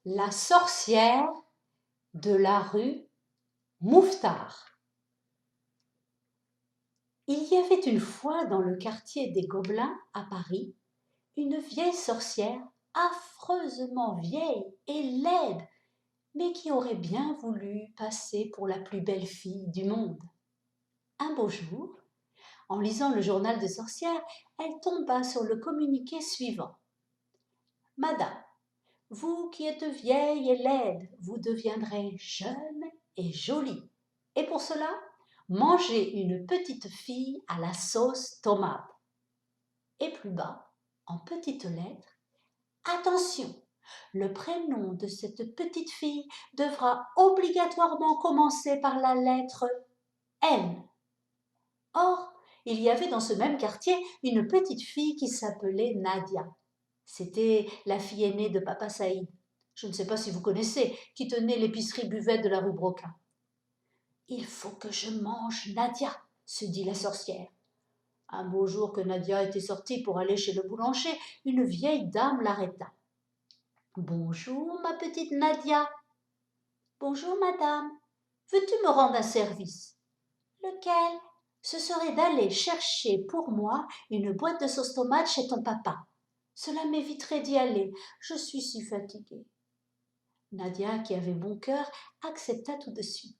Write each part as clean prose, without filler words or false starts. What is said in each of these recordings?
La sorcière de la rue Mouffetard. Il y avait une fois dans le quartier des Gobelins à Paris une vieille sorcière affreusement vieille et laide, mais qui aurait bien voulu passer pour la plus belle fille du monde. Un beau jour, en lisant le journal de sorcière, elle tomba sur le communiqué suivant. Madame, vous qui êtes vieille et laide, vous deviendrez jeune et jolie. Et pour cela, mangez une petite fille à la sauce tomate. Et plus bas, en petites lettres, attention, le prénom de cette petite fille devra obligatoirement commencer par la lettre N. Or, il y avait dans ce même quartier une petite fille qui s'appelait Nadia. C'était la fille aînée de Papa Saïd. Je ne sais pas si vous connaissez, qui tenait l'épicerie buvette de la rue Broca. Il faut que je mange Nadia, se dit la sorcière. Un beau jour que Nadia était sortie pour aller chez le boulanger, une vieille dame l'arrêta. Bonjour, ma petite Nadia. Bonjour, madame. Veux-tu me rendre un service? Lequel? Ce serait d'aller chercher pour moi une boîte de sauce tomate chez ton papa. Cela m'éviterait d'y aller. Je suis si fatiguée. Nadia, qui avait bon cœur, accepta tout de suite.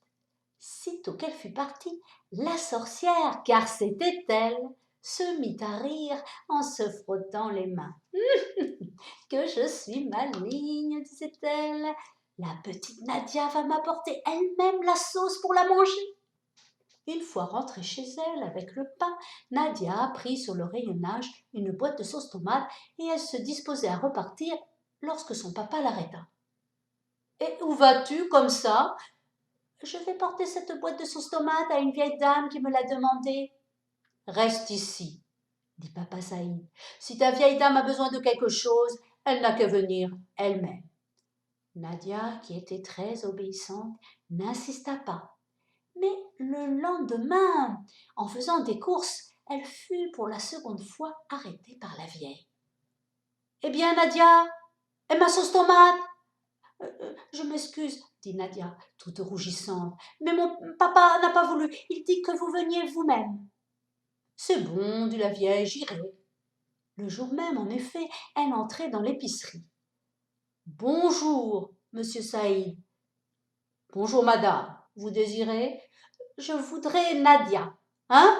Sitôt qu'elle fut partie, la sorcière, car c'était elle, se mit à rire en se frottant les mains. Que je suis maligne, disait-elle. La petite Nadia va m'apporter elle-même la sauce pour la manger. Une fois rentrée chez elle avec le pain, Nadia prit sur le rayonnage une boîte de sauce tomate et elle se disposait à repartir lorsque son papa l'arrêta. « Et où vas-tu comme ça ?»« Je vais porter cette boîte de sauce tomate à une vieille dame qui me l'a demandée. »« Reste ici, dit papa Saïd. Si ta vieille dame a besoin de quelque chose, elle n'a qu'à venir elle-même. » Nadia, qui était très obéissante, n'insista pas. Mais le lendemain, en faisant des courses, elle fut pour la seconde fois arrêtée par la vieille. « Eh bien, Nadia, et ma sauce tomate ?»« Je m'excuse, dit Nadia, toute rougissante, mais mon papa n'a pas voulu. Il dit que vous veniez vous-même. »« C'est bon, dit la vieille, j'irai. » Le jour même, en effet, elle entrait dans l'épicerie. « Bonjour, monsieur Saïd. »« Bonjour, madame. Vous désirez ?»« Je voudrais Nadia. »« Hein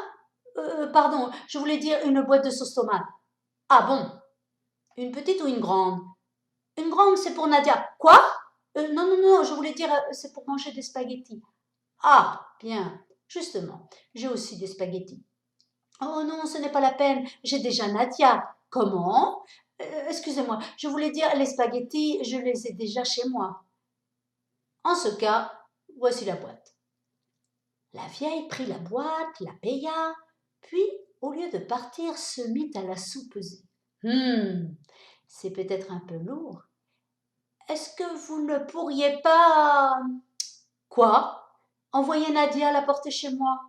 pardon, je voulais dire une boîte de sauce tomate. »« Ah bon? Une petite ou une grande ?»« Une grande, c'est pour Nadia. »« Quoi non, je voulais dire, c'est pour manger des spaghettis. »« Ah, bien, justement, j'ai aussi des spaghettis. »« Oh non, ce n'est pas la peine, j'ai déjà Nadia. »« Comment excusez-moi, je voulais dire les spaghettis, je les ai déjà chez moi. »« En ce cas, voici la boîte. » La vieille prit la boîte, la paya, puis, au lieu de partir, se mit à la soupeser. « C'est peut-être un peu lourd. Est-ce que vous ne pourriez pas... » ?»« Quoi? Envoyer Nadia la porter chez moi? »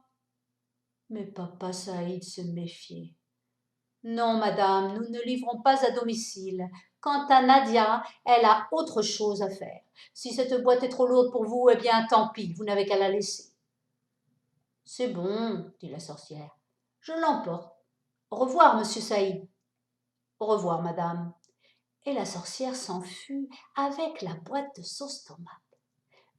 Mais papa Saïd se méfiait. « Non, madame, nous ne livrons pas à domicile. Quant à Nadia, elle a autre chose à faire. Si cette boîte est trop lourde pour vous, eh bien, tant pis, vous n'avez qu'à la laisser. » « C'est bon, dit la sorcière. Je l'emporte. Au revoir, monsieur Saïd. »« Au revoir, madame. » Et la sorcière s'en fut avec la boîte de sauce tomate.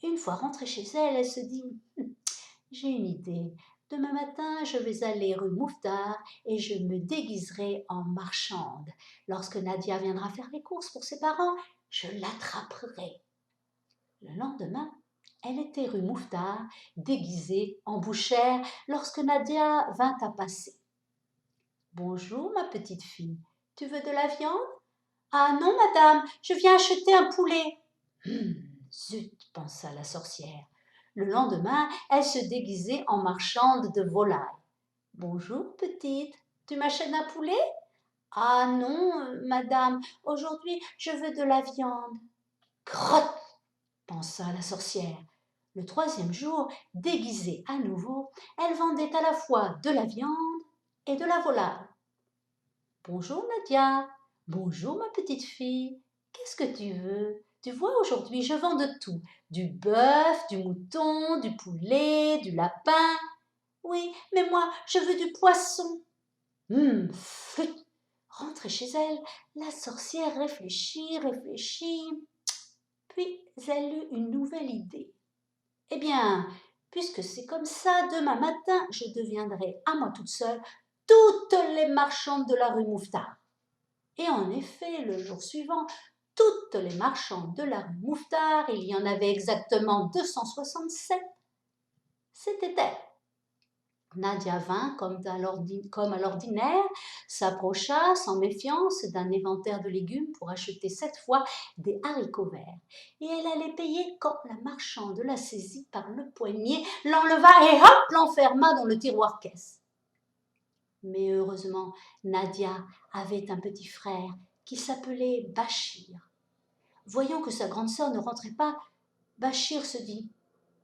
Une fois rentrée chez elle, elle se dit « J'ai une idée. Demain matin, je vais aller rue Mouffetard et je me déguiserai en marchande. Lorsque Nadia viendra faire les courses pour ses parents, je l'attraperai. » Le lendemain, elle était rue Mouffetard, déguisée en bouchère, lorsque Nadia vint à passer. « Bonjour, ma petite fille. Tu veux de la viande ? » ?»« Ah non, madame, je viens acheter un poulet. » Zut, pensa la sorcière. Le lendemain, elle se déguisait en marchande de volailles. « Bonjour, petite. Tu m'achètes un poulet ? » ?»« Ah non, madame, aujourd'hui, je veux de la viande. » « Crotte !» pensa la sorcière. Le troisième jour, déguisée à nouveau, elle vendait à la fois de la viande et de la volaille. « Bonjour, Nadia. Bonjour, ma petite fille. Qu'est-ce que tu veux ? Tu vois, aujourd'hui, je vends de tout. Du bœuf, du mouton, du poulet, du lapin. Oui, mais moi, je veux du poisson. Flûte. Rentrée chez elle, la sorcière réfléchit, puis elle eut une nouvelle idée. Eh bien, puisque c'est comme ça, demain matin, je deviendrai à moi toute seule toutes les marchandes de la rue Mouffetard. Et en effet, le jour suivant, toutes les marchandes de la rue Mouffetard, il y en avait exactement 267, c'était elle. Nadia vint, comme à l'ordinaire, s'approcha sans méfiance d'un inventaire de légumes pour acheter cette fois des haricots verts. Et elle allait payer quand la marchande la saisit par le poignet, l'enleva et hop, l'enferma dans le tiroir-caisse. Mais heureusement, Nadia avait un petit frère qui s'appelait Bachir. Voyant que sa grande sœur ne rentrait pas, Bachir se dit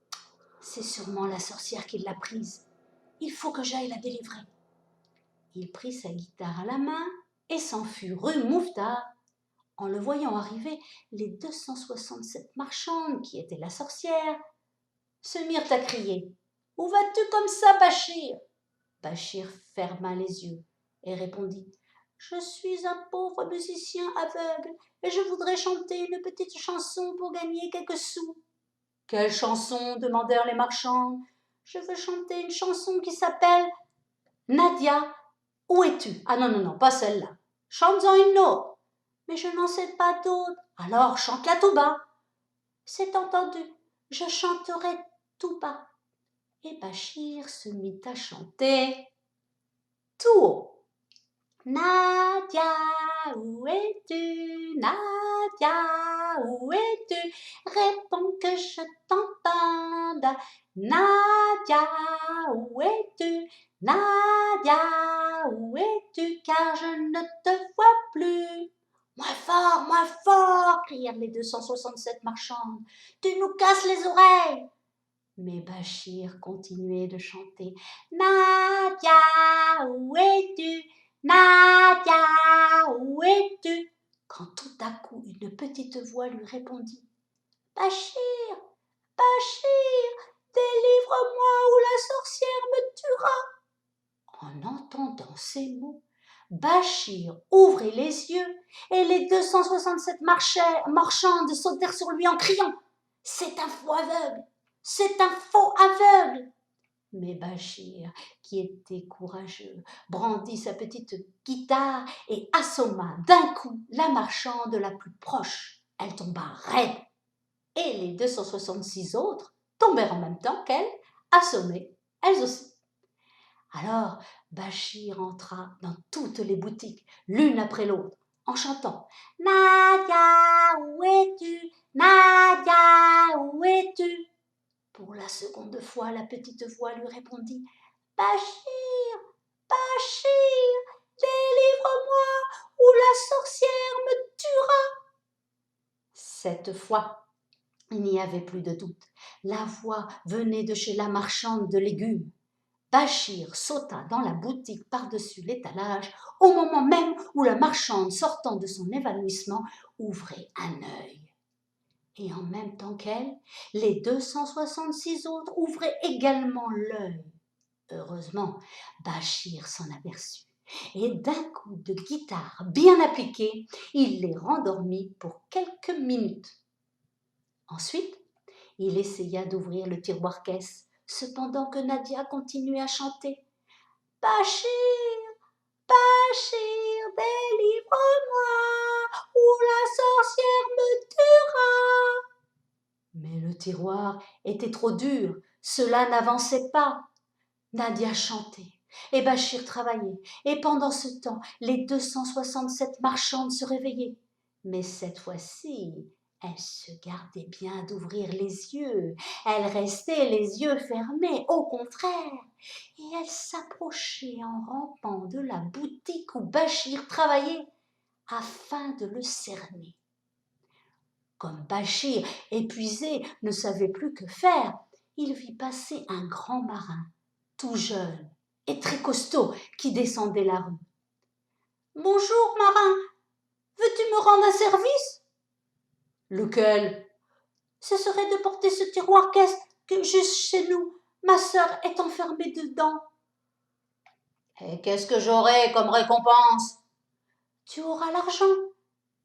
« C'est sûrement la sorcière qui l'a prise. Il faut que j'aille la délivrer. » Il prit sa guitare à la main et s'en fut rue Mouffetard. En le voyant arriver, les 267 marchandes, qui étaient la sorcière, se mirent à crier « Où vas-tu comme ça, Bachir ?» Bachir ferma les yeux et répondit « Je suis un pauvre musicien aveugle et je voudrais chanter une petite chanson pour gagner quelques sous. »« Quelle chanson ?» demandèrent les marchandes. « Je veux chanter une chanson qui s'appelle Nadia, où es-tu ?»« Ah non, non, non, pas celle-là. Chante-en une autre. »« Mais je n'en sais pas d'autre. »« Alors chante-la tout bas. »« C'est entendu, je chanterai tout bas. » Et Bachir se mit à chanter tout haut. Nadia, où es-tu? Nadia, où es-tu? Réponds que je t'entende. Nadia, où es-tu? Nadia, où es-tu? Car je ne te vois plus. Moins fort, crièrent les 267 marchandes. Tu nous casses les oreilles. Mais Bachir continuait de chanter. Nadia, où es-tu? Nadia, où es-tu? Quand tout à coup une petite voix lui répondit. Bachir, Bachir, délivre-moi ou la sorcière me tuera. En entendant ces mots, Bachir ouvrit les yeux et les 267 marchandes sautèrent sur lui en criant. C'est un faux aveugle! C'est un faux aveugle! Mais Bachir, qui était courageux, brandit sa petite guitare et assomma d'un coup la marchande la plus proche. Elle tomba raide. Et les 266 autres tombèrent en même temps qu'elle, assommées, elles aussi. Alors Bachir entra dans toutes les boutiques, l'une après l'autre, en chantant « Nadia, où es-tu? Nadia, où es-tu » Pour la seconde fois, la petite voix lui répondit « Bachir, Bachir, délivre-moi ou la sorcière me tuera !» Cette fois, il n'y avait plus de doute. La voix venait de chez la marchande de légumes. Bachir sauta dans la boutique par-dessus l'étalage au moment même où la marchande, sortant de son évanouissement, ouvrait un œil. Et en même temps qu'elle, les 266 autres ouvraient également l'œil. Heureusement, Bachir s'en aperçut, et d'un coup de guitare bien appliqué, il les rendormit pour quelques minutes. Ensuite, il essaya d'ouvrir le tiroir-caisse, cependant que Nadia continuait à chanter. « Bachir, Bachir, délivre-moi, ou la sorcière me tuera !» Mais le tiroir était trop dur, cela n'avançait pas. Nadia chantait, et Bachir travaillait, et pendant ce temps, les 267 marchandes se réveillaient. Mais cette fois-ci, elles se gardaient bien d'ouvrir les yeux, elles restaient les yeux fermés, au contraire, et elles s'approchaient en rampant de la boutique où Bachir travaillait, afin de le cerner. Comme Bachir, épuisé, ne savait plus que faire, il vit passer un grand marin, tout jeune et très costaud, qui descendait la rue. « Bonjour, marin, veux-tu me rendre un service ?» Lequel? Ce serait de porter ce tiroir-caisse que juste chez nous. Ma sœur est enfermée dedans. Et qu'est-ce que j'aurai comme récompense? Tu auras l'argent.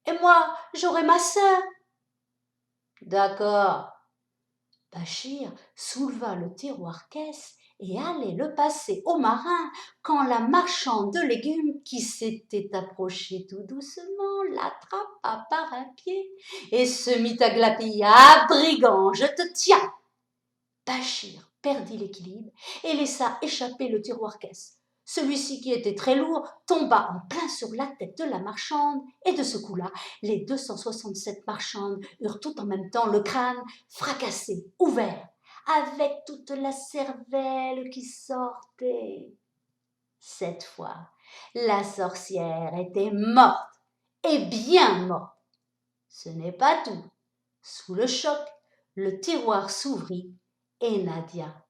Et moi, j'aurai ma sœur. D'accord. Bachir souleva le tiroir-caisse et allait le passer au marin quand la marchande de légumes, qui s'était approchée tout doucement, l'attrapa par un pied et se mit à glapir. Ah, brigand, je te tiens! Bachir perdit l'équilibre et laissa échapper le tiroir-caisse. Celui-ci, qui était très lourd, tomba en plein sur la tête de la marchande, et de ce coup-là, les 267 marchandes eurent tout en même temps le crâne fracassé, ouvert, avec toute la cervelle qui sortait. Cette fois, la sorcière était morte, et bien morte. Ce n'est pas tout. Sous le choc, le tiroir s'ouvrit et Nadia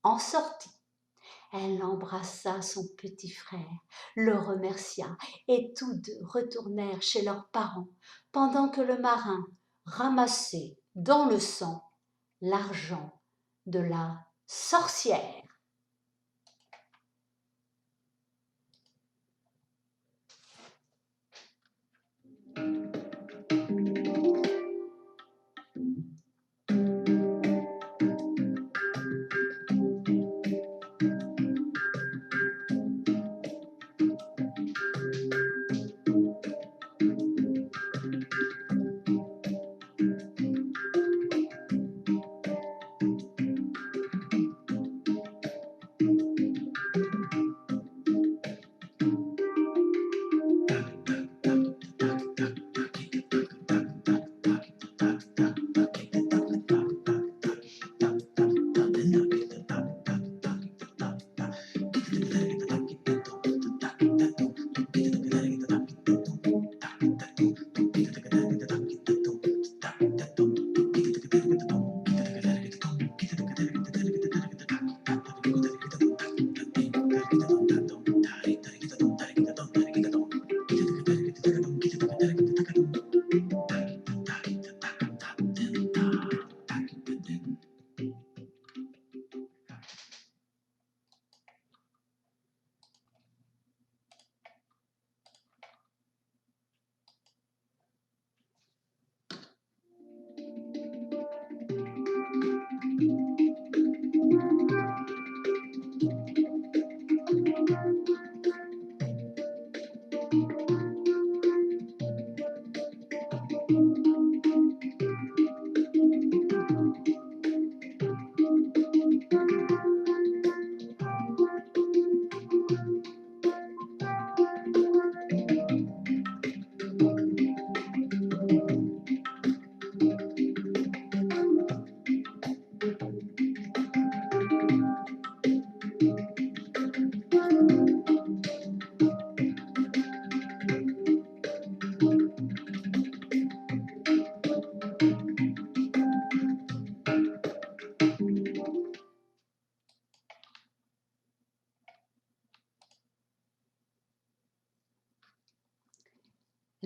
en sortit. Elle embrassa son petit frère, le remercia, et tous deux retournèrent chez leurs parents, pendant que le marin ramassait dans le sang l'argent de la sorcière.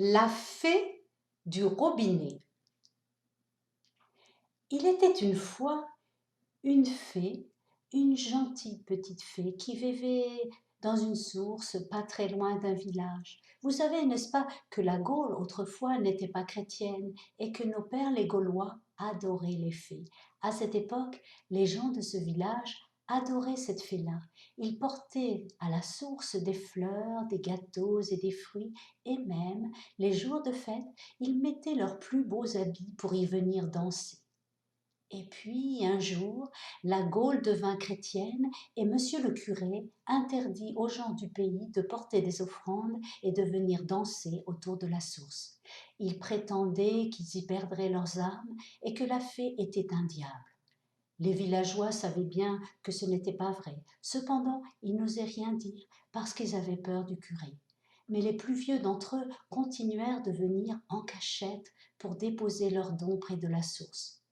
La fée du robinet. Il était une fois une fée, une gentille petite fée qui vivait dans une source pas très loin d'un village. Vous savez, n'est-ce pas, que la Gaule autrefois n'était pas chrétienne et que nos pères les Gaulois adoraient les fées. À cette époque, les gens de ce village adoraient cette fée-là. Ils portaient à la source des fleurs, des gâteaux et des fruits, et même, les jours de fête, ils mettaient leurs plus beaux habits pour y venir danser. Et puis, un jour, la Gaule devint chrétienne et monsieur le curé interdit aux gens du pays de porter des offrandes et de venir danser autour de la source. Il prétendait qu'ils y perdraient leurs âmes et que la fée était un diable. Les villageois savaient bien que ce n'était pas vrai. Cependant, ils n'osaient rien dire parce qu'ils avaient peur du curé. Mais les plus vieux d'entre eux continuèrent de venir en cachette pour déposer leurs dons près de la source.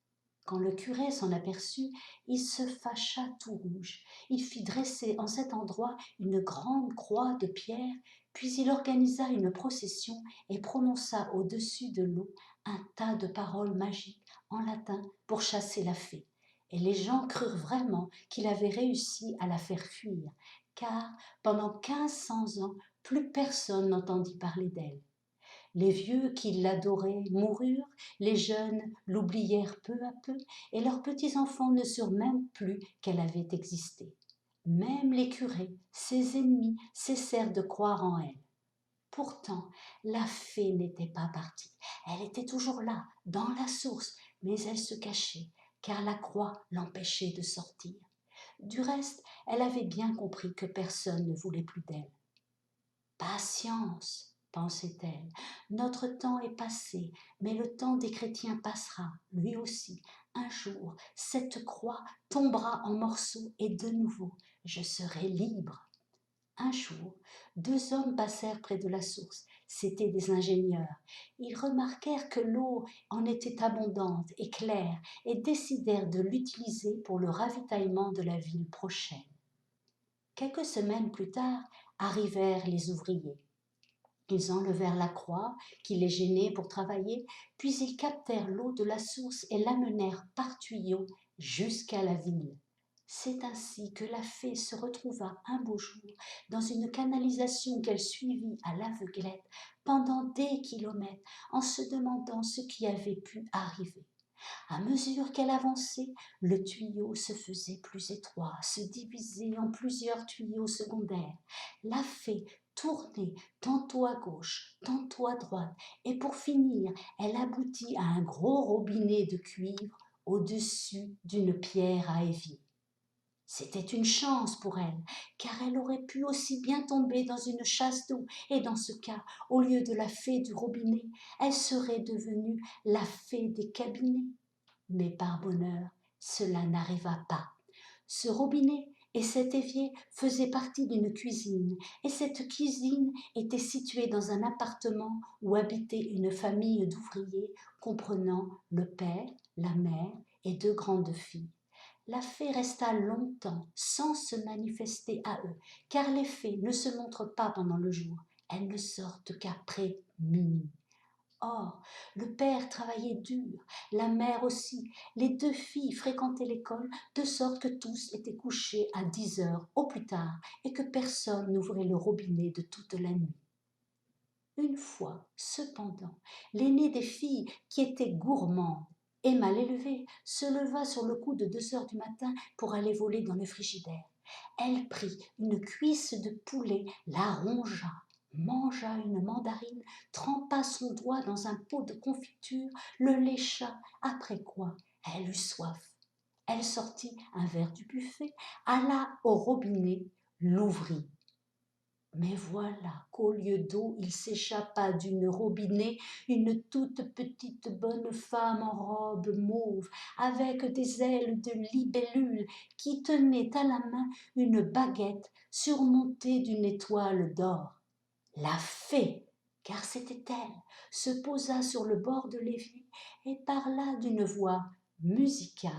Quand le curé s'en aperçut, il se fâcha tout rouge. Il fit dresser en cet endroit une grande croix de pierre, puis il organisa une procession et prononça au-dessus de l'eau un tas de paroles magiques en latin pour chasser la fée. Et les gens crurent vraiment qu'il avait réussi à la faire fuir, car pendant 1500 ans, plus personne n'entendit parler d'elle. Les vieux qui l'adoraient moururent, les jeunes l'oublièrent peu à peu, et leurs petits-enfants ne surent même plus qu'elle avait existé. Même les curés, ses ennemis, cessèrent de croire en elle. Pourtant, la fée n'était pas partie. Elle était toujours là, dans la source, mais elle se cachait, car la croix l'empêchait de sortir. Du reste, elle avait bien compris que personne ne voulait plus d'elle. Patience, pensait-elle, notre temps est passé, mais le temps des chrétiens passera, lui aussi. Un jour, cette croix tombera en morceaux et de nouveau, je serai libre. Un jour, deux hommes passèrent près de la source. C'étaient des ingénieurs. Ils remarquèrent que l'eau en était abondante et claire et décidèrent de l'utiliser pour le ravitaillement de la ville prochaine. Quelques semaines plus tard, arrivèrent les ouvriers. Ils enlevèrent la croix qui les gênait pour travailler, puis ils captèrent l'eau de la source et l'amenèrent par tuyau jusqu'à la ville. C'est ainsi que la fée se retrouva un beau jour dans une canalisation qu'elle suivit à l'aveuglette pendant des kilomètres en se demandant ce qui avait pu arriver. À mesure qu'elle avançait, le tuyau se faisait plus étroit, se divisait en plusieurs tuyaux secondaires. La fée tournait tantôt à gauche, tantôt à droite, et pour finir, elle aboutit à un gros robinet de cuivre au-dessus d'une pierre à évier. C'était une chance pour elle, car elle aurait pu aussi bien tomber dans une chasse d'eau, et dans ce cas, au lieu de la fée du robinet, elle serait devenue la fée des cabinets. Mais par bonheur, cela n'arriva pas. Ce robinet et cet évier faisaient partie d'une cuisine, et cette cuisine était située dans un appartement où habitait une famille d'ouvriers comprenant le père, la mère et deux grandes filles. La fée resta longtemps sans se manifester à eux, car les fées ne se montrent pas pendant le jour, elles ne sortent qu'après minuit. Or, le père travaillait dur, la mère aussi, les deux filles fréquentaient l'école, de sorte que tous étaient couchés à 10 heures au plus tard, et que personne n'ouvrait le robinet de toute la nuit. Une fois, cependant, l'aînée des filles, qui était gourmande et mal élevée, se leva sur le coup de 2 heures du matin pour aller voler dans le frigidaire. Elle prit une cuisse de poulet, la rongea, mangea une mandarine, trempa son doigt dans un pot de confiture, le lécha, après quoi elle eut soif. Elle sortit un verre du buffet, alla au robinet, l'ouvrit. Mais voilà qu'au lieu d'eau, il s'échappa d'une robinet une toute petite bonne femme en robe mauve, avec des ailes de libellule, qui tenait à la main une baguette surmontée d'une étoile d'or. La fée, car c'était elle, se posa sur le bord de l'évier et parla d'une voix musicale.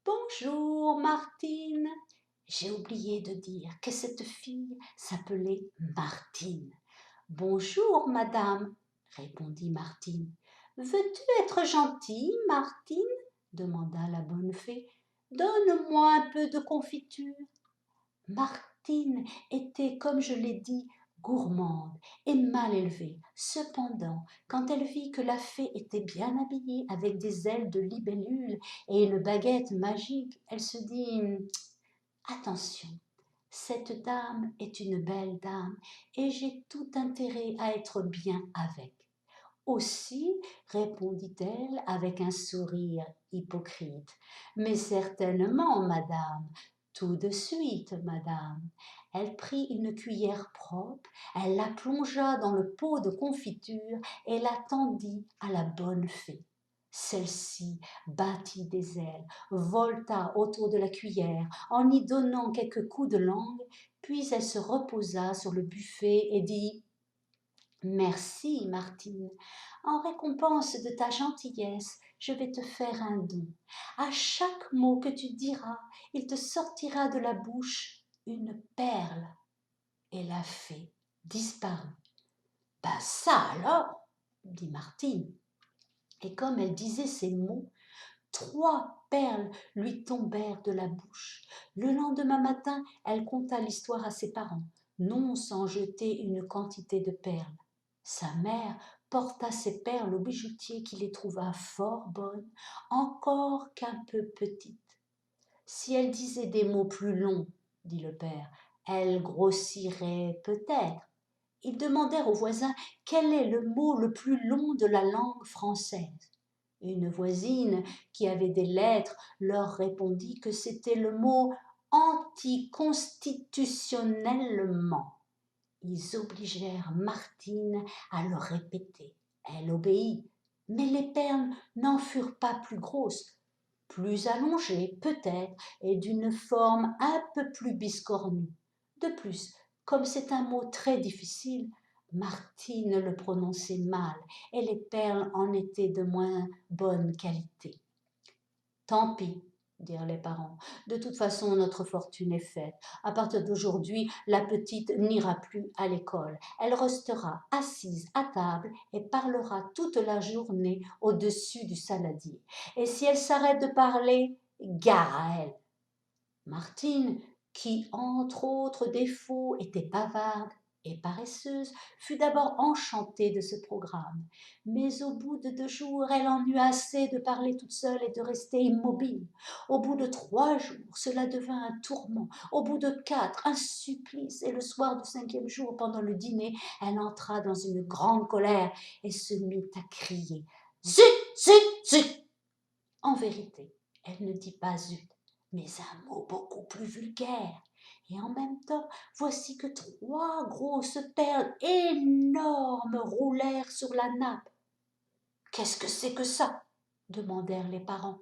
Bonjour, Martine. J'ai oublié de dire que cette fille s'appelait Martine. Bonjour, madame, répondit Martine. Veux-tu être gentille, Martine demanda la bonne fée. Donne-moi un peu de confiture. Martine était, comme je l'ai dit, gourmande et mal élevée. Cependant, quand elle vit que la fée était bien habillée avec des ailes de libellule et une baguette magique, elle se dit attention, cette dame est une belle dame et j'ai tout intérêt à être bien avec. Aussi, répondit-elle avec un sourire hypocrite. Mais certainement, madame, tout de suite, madame. Elle prit une cuillère propre, elle la plongea dans le pot de confiture et la tendit à la bonne fée. Celle-ci battit des ailes, volta autour de la cuillère en y donnant quelques coups de langue, puis elle se reposa sur le buffet et dit Merci, Martine. En récompense de ta gentillesse, je vais te faire un don. À chaque mot que tu diras, il te sortira de la bouche une perle. Et la fée disparut. Ben ça alors, dit Martine. Et comme elle disait ces mots, 3 perles lui tombèrent de la bouche. Le lendemain matin, elle conta l'histoire à ses parents, non sans jeter une quantité de perles. Sa mère porta ces perles au bijoutier qui les trouva fort bonnes, encore qu'un peu petites. Si elle disait des mots plus longs, dit le père, elle grossirait peut-être. Ils demandèrent aux voisins quel est le mot le plus long de la langue française. Une voisine qui avait des lettres leur répondit que c'était le mot anticonstitutionnellement. Ils obligèrent Martine à le répéter. Elle obéit, mais les perles n'en furent pas plus grosses, plus allongées peut-être et d'une forme un peu plus biscornue. De plus, comme c'est un mot très difficile, Martine le prononçait mal et les perles en étaient de moins bonne qualité. Tant pis, dirent les parents. De toute façon, notre fortune est faite. À partir d'aujourd'hui, la petite n'ira plus à l'école. Elle restera assise à table et parlera toute la journée au-dessus du saladier. Et si elle s'arrête de parler, gare à elle. Martine, qui, entre autres défauts, était bavarde et paresseuse, fut d'abord enchantée de ce programme. Mais au bout de 2 jours, elle en eut assez de parler toute seule et de rester immobile. Au bout de 3 jours, cela devint un tourment. Au bout de 4, un supplice. Et le soir du 5e jour, pendant le dîner, elle entra dans une grande colère et se mit à crier « Zut, zut, zut !» En vérité, elle ne dit pas zut, mais un mot beaucoup plus vulgaire. Et en même temps, voici que 3 grosses perles énormes roulèrent sur la nappe. « Qu'est-ce que c'est que ça ?» demandèrent les parents,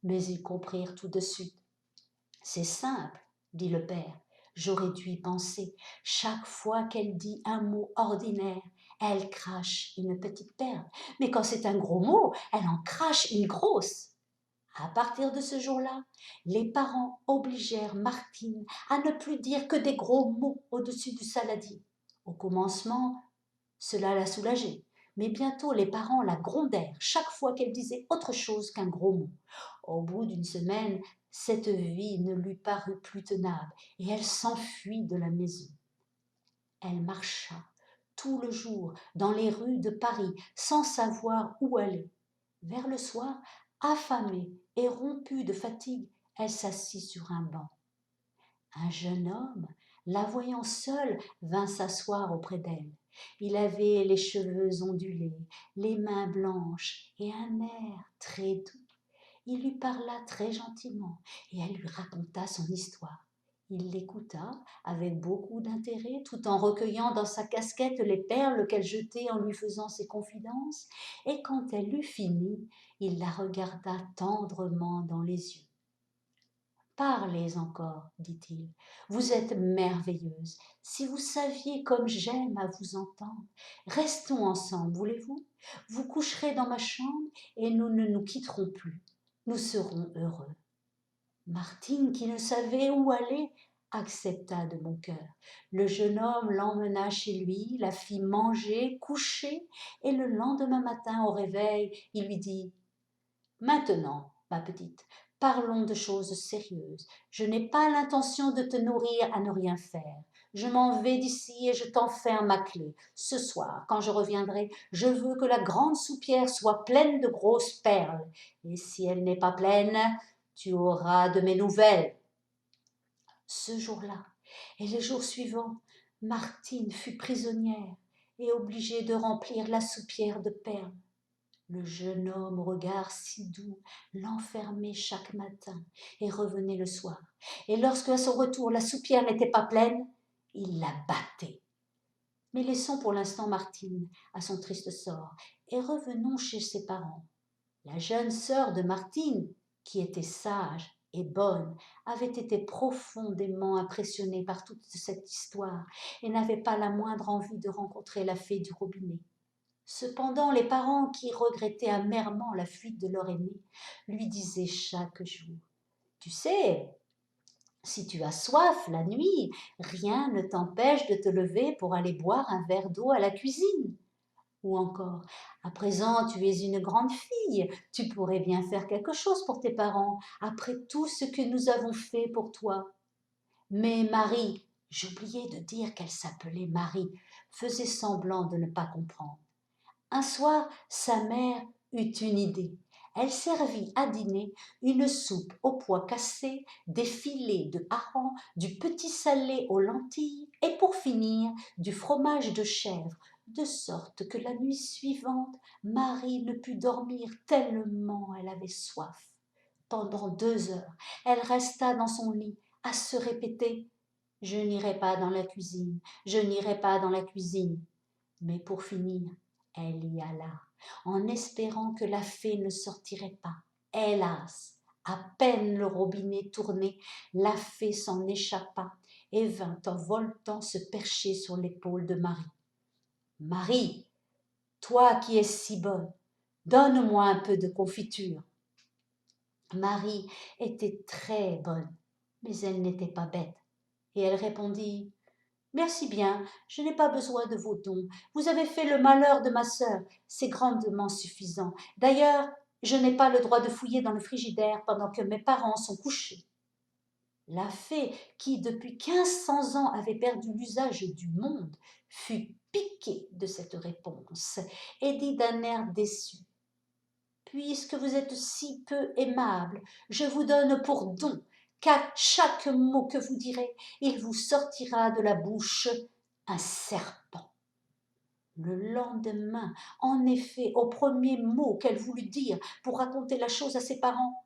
mais ils comprirent tout de suite. « C'est simple, » dit le père, « j'aurais dû y penser. Chaque fois qu'elle dit un mot ordinaire, elle crache une petite perle, mais quand c'est un gros mot, elle en crache une grosse. » À partir de ce jour-là, les parents obligèrent Martine à ne plus dire que des gros mots au-dessus du saladier. Au commencement, cela la soulageait, mais bientôt les parents la grondèrent chaque fois qu'elle disait autre chose qu'un gros mot. Au bout d'une semaine, cette vie ne lui parut plus tenable et elle s'enfuit de la maison. Elle marcha tout le jour dans les rues de Paris sans savoir où aller. Vers le soir, affamée et rompue de fatigue, elle s'assit sur un banc. Un jeune homme, la voyant seule, vint s'asseoir auprès d'elle. Il avait les cheveux ondulés, les mains blanches et un air très doux. Il lui parla très gentiment et elle lui raconta son histoire. Il l'écouta avec beaucoup d'intérêt, tout en recueillant dans sa casquette les perles qu'elle jetait en lui faisant ses confidences, et quand elle eut fini, il la regarda tendrement dans les yeux. « Parlez encore, dit-il, vous êtes merveilleuse. Si vous saviez comme j'aime à vous entendre. Restons ensemble, voulez-vous? Vous coucherez dans ma chambre et nous ne nous quitterons plus. Nous serons heureux. » Martine, qui ne savait où aller, accepta de bon cœur. Le jeune homme l'emmena chez lui, la fit manger, coucher, et le lendemain matin au réveil, il lui dit « Maintenant, ma petite, parlons de choses sérieuses. Je n'ai pas l'intention de te nourrir à ne rien faire. Je m'en vais d'ici et je t'enferme ma clé. Ce soir, quand je reviendrai, je veux que la grande soupière soit pleine de grosses perles. Et si elle n'est pas pleine, tu auras de mes nouvelles. » Ce jour-là et les jours suivants, Martine fut prisonnière et obligée de remplir la soupière de perles. Le jeune homme au regard si doux l'enfermait chaque matin et revenait le soir. Et lorsque à son retour la soupière n'était pas pleine, il la battait. Mais laissons pour l'instant Martine à son triste sort et revenons chez ses parents. La jeune sœur de Martine, qui était sage et bonne, avait été profondément impressionnée par toute cette histoire et n'avait pas la moindre envie de rencontrer la fée du robinet. Cependant, les parents, qui regrettaient amèrement la fuite de leur aînée, lui disaient chaque jour « Tu sais, si tu as soif la nuit, rien ne t'empêche de te lever pour aller boire un verre d'eau à la cuisine. Ou encore, à présent tu es une grande fille, tu pourrais bien faire quelque chose pour tes parents, après tout ce que nous avons fait pour toi. Mais Marie, j'oubliais de dire qu'elle s'appelait Marie, faisait semblant de ne pas comprendre. Un soir, sa mère eut une idée. Elle servit à dîner une soupe au pois cassé, des filets de hareng, du petit salé aux lentilles et pour finir du fromage de chèvre, de sorte que la nuit suivante, Marie ne put dormir tellement elle avait soif. Pendant 2 heures, elle resta dans son lit à se répéter: je n'irai pas dans la cuisine, je n'irai pas dans la cuisine. Mais pour finir, elle y alla, en espérant que la fée ne sortirait pas. Hélas, à peine le robinet tourné, la fée s'en échappa et vint en voletant se percher sur l'épaule de Marie. Marie, toi qui es si bonne, donne-moi un peu de confiture. Marie était très bonne, mais elle n'était pas bête, et elle répondit: merci bien, je n'ai pas besoin de vos dons. Vous avez fait le malheur de ma sœur, c'est grandement suffisant. D'ailleurs, je n'ai pas le droit de fouiller dans le frigidaire pendant que mes parents sont couchés. La fée, qui depuis 1500 ans avait perdu l'usage du monde, fut piquée de cette réponse et dit d'un air déçu: puisque vous êtes si peu aimable, je vous donne pour don qu'à chaque mot que vous direz, il vous sortira de la bouche un serpent. Le lendemain, en effet, au premier mot qu'elle voulut dire pour raconter la chose à ses parents,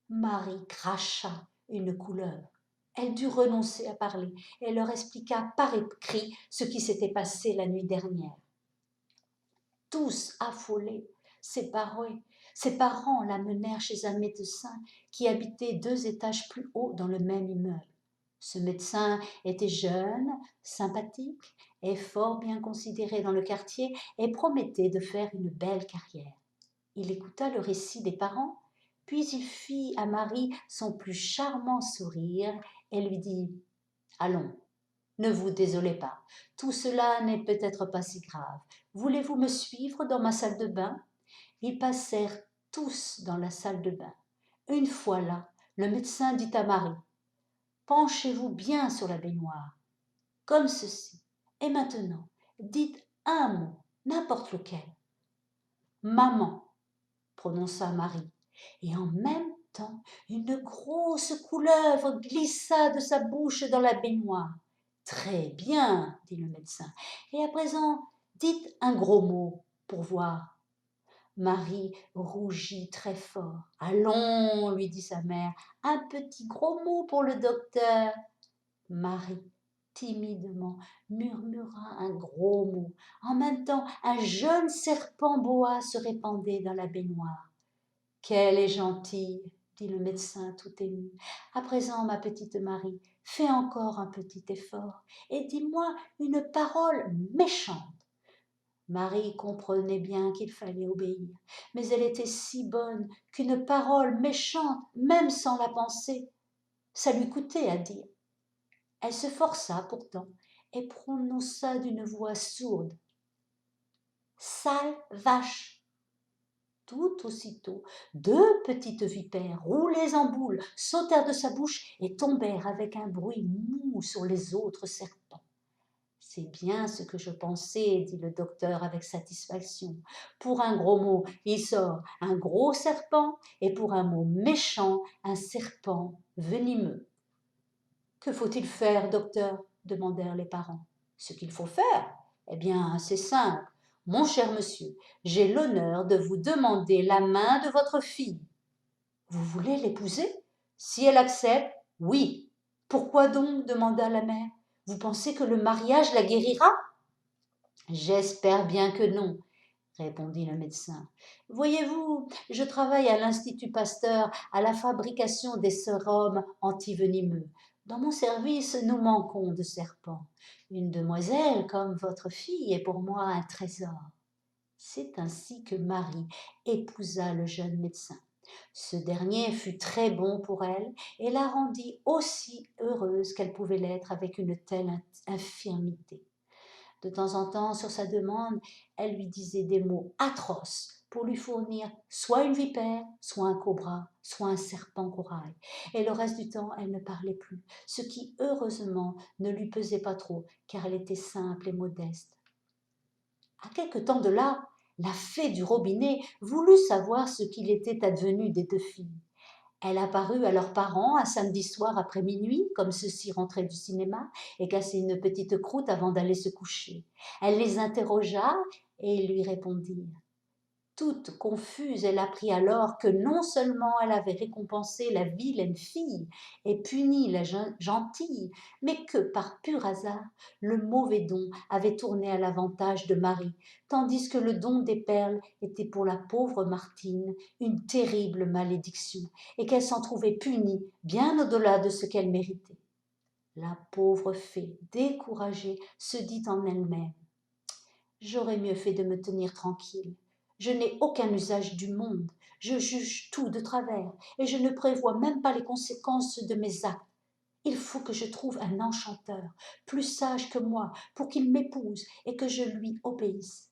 Marie cracha une couleuvre. Elle dut renoncer à parler et leur expliqua par écrit ce qui s'était passé la nuit dernière. Tous affolés, ses parents l'amenèrent chez un médecin qui habitait 2 étages plus haut dans le même immeuble. Ce médecin était jeune, sympathique et fort bien considéré dans le quartier et promettait de faire une belle carrière. Il écouta le récit des parents, puis il fit à Marie son plus charmant sourire et lui dit: allons, ne vous désolez pas, tout cela n'est peut-être pas si grave. Voulez-vous me suivre dans ma salle de bain? Ils passèrent tous dans la salle de bain. Une fois là, le médecin dit à Marie: penchez-vous bien sur la baignoire, comme ceci. Et maintenant, dites un mot, n'importe lequel. Maman, prononça Marie, et en même temps, une grosse couleuvre glissa de sa bouche dans la baignoire. Très bien, dit le médecin. Et à présent, dites un gros mot pour voir. Marie rougit très fort. Allons, lui dit sa mère, un petit gros mot pour le docteur. Marie, timidement, murmura un gros mot. En même temps, un jeune serpent boa se répandait dans la baignoire. Qu'elle est gentille, dit le médecin tout ému. À présent, ma petite Marie, fais encore un petit effort et dis-moi une parole méchante. Marie comprenait bien qu'il fallait obéir, mais elle était si bonne qu'une parole méchante, même sans la penser, ça lui coûtait à dire. Elle se força pourtant et prononça d'une voix sourde: sale vache. Tout aussitôt, 2 petites vipères roulées en boule sautèrent de sa bouche et tombèrent avec un bruit mou sur les autres serpents. C'est bien ce que je pensais, dit le docteur avec satisfaction. Pour un gros mot, il sort un gros serpent, et pour un mot méchant, un serpent venimeux. Que faut-il faire, docteur? Demandèrent les parents. Ce qu'il faut faire? Eh bien, c'est simple. Mon cher monsieur, j'ai l'honneur de vous demander la main de votre fille. Vous voulez l'épouser? Si elle accepte, oui. Pourquoi donc? Demanda la mère. Vous pensez que le mariage la guérira? J'espère bien que non, répondit le médecin. Voyez-vous, je travaille à l'Institut Pasteur à la fabrication des sérums antivenimeux. Dans mon service, nous manquons de serpents. Une demoiselle comme votre fille est pour moi un trésor. C'est ainsi que Marie épousa le jeune médecin. Ce dernier fut très bon pour elle et la rendit aussi heureuse qu'elle pouvait l'être avec une telle infirmité. De temps en temps, sur sa demande, elle lui disait des mots atroces pour lui fournir soit une vipère, soit un cobra, soit un serpent corail. Et le reste du temps, elle ne parlait plus, ce qui, heureusement, ne lui pesait pas trop, car elle était simple et modeste. À quelque temps de là, la fée du robinet voulut savoir ce qu'il était advenu des deux filles. Elle apparut à leurs parents un samedi soir après minuit, comme ceux-ci rentraient du cinéma et cassaient une petite croûte avant d'aller se coucher. Elle les interrogea et ils lui répondirent. Toute confuse, elle apprit alors que non seulement elle avait récompensé la vilaine fille et puni la gentille, mais que, par pur hasard, le mauvais don avait tourné à l'avantage de Marie, tandis que le don des perles était pour la pauvre Martine une terrible malédiction, et qu'elle s'en trouvait punie bien au-delà de ce qu'elle méritait. La pauvre fée, découragée, se dit en elle-même. J'aurais mieux fait de me tenir tranquille. Je n'ai aucun usage du monde, je juge tout de travers, et je ne prévois même pas les conséquences de mes actes. Il faut que je trouve un enchanteur, plus sage que moi, pour qu'il m'épouse et que je lui obéisse.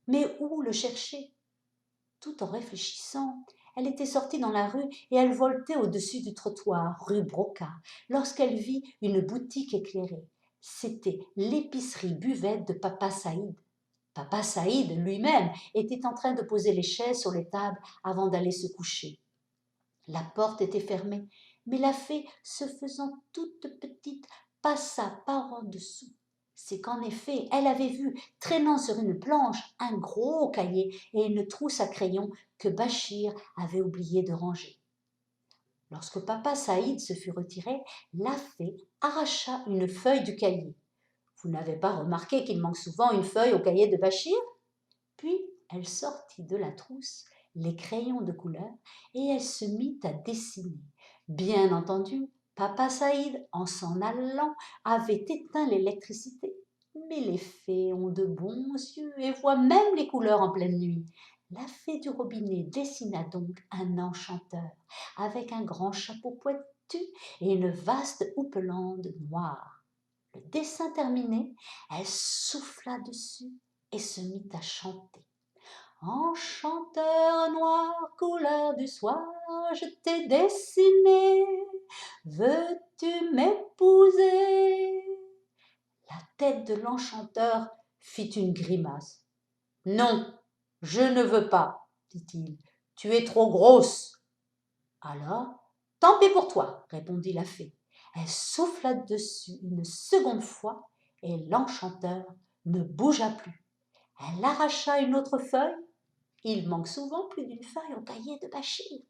Mais où le chercher? Tout en réfléchissant, elle était sortie dans la rue et elle voltait au-dessus du trottoir, rue Brocard, lorsqu'elle vit une boutique éclairée. C'était l'épicerie buvette de Papa Saïd. Papa Saïd lui-même était en train de poser les chaises sur les tables avant d'aller se coucher. La porte était fermée, mais la fée, se faisant toute petite, passa par en dessous. C'est qu'en effet, elle avait vu, traînant sur une planche, un gros cahier et une trousse à crayons que Bachir avait oublié de ranger. Lorsque Papa Saïd se fut retiré, la fée arracha une feuille du cahier. Vous n'avez pas remarqué qu'il manque souvent une feuille au cahier de Bachir? Puis elle sortit de la trousse les crayons de couleur et elle se mit à dessiner. Bien entendu, Papa Saïd, en s'en allant, avait éteint l'électricité. Mais les fées ont de bons yeux et voient même les couleurs en pleine nuit. La fée du robinet dessina donc un enchanteur avec un grand chapeau pointu et une vaste houppelande noire. Le dessin terminé, elle souffla dessus et se mit à chanter. Enchanteur noir, couleur du soir, je t'ai dessiné, veux-tu m'épouser? La tête de l'enchanteur fit une grimace. Non, je ne veux pas, dit-il, tu es trop grosse. Alors, tant pis pour toi, répondit la fée. Elle souffla dessus une seconde fois et l'enchanteur ne bougea plus. Elle arracha une autre feuille, il manque souvent plus d'une feuille au cahier de Bachir,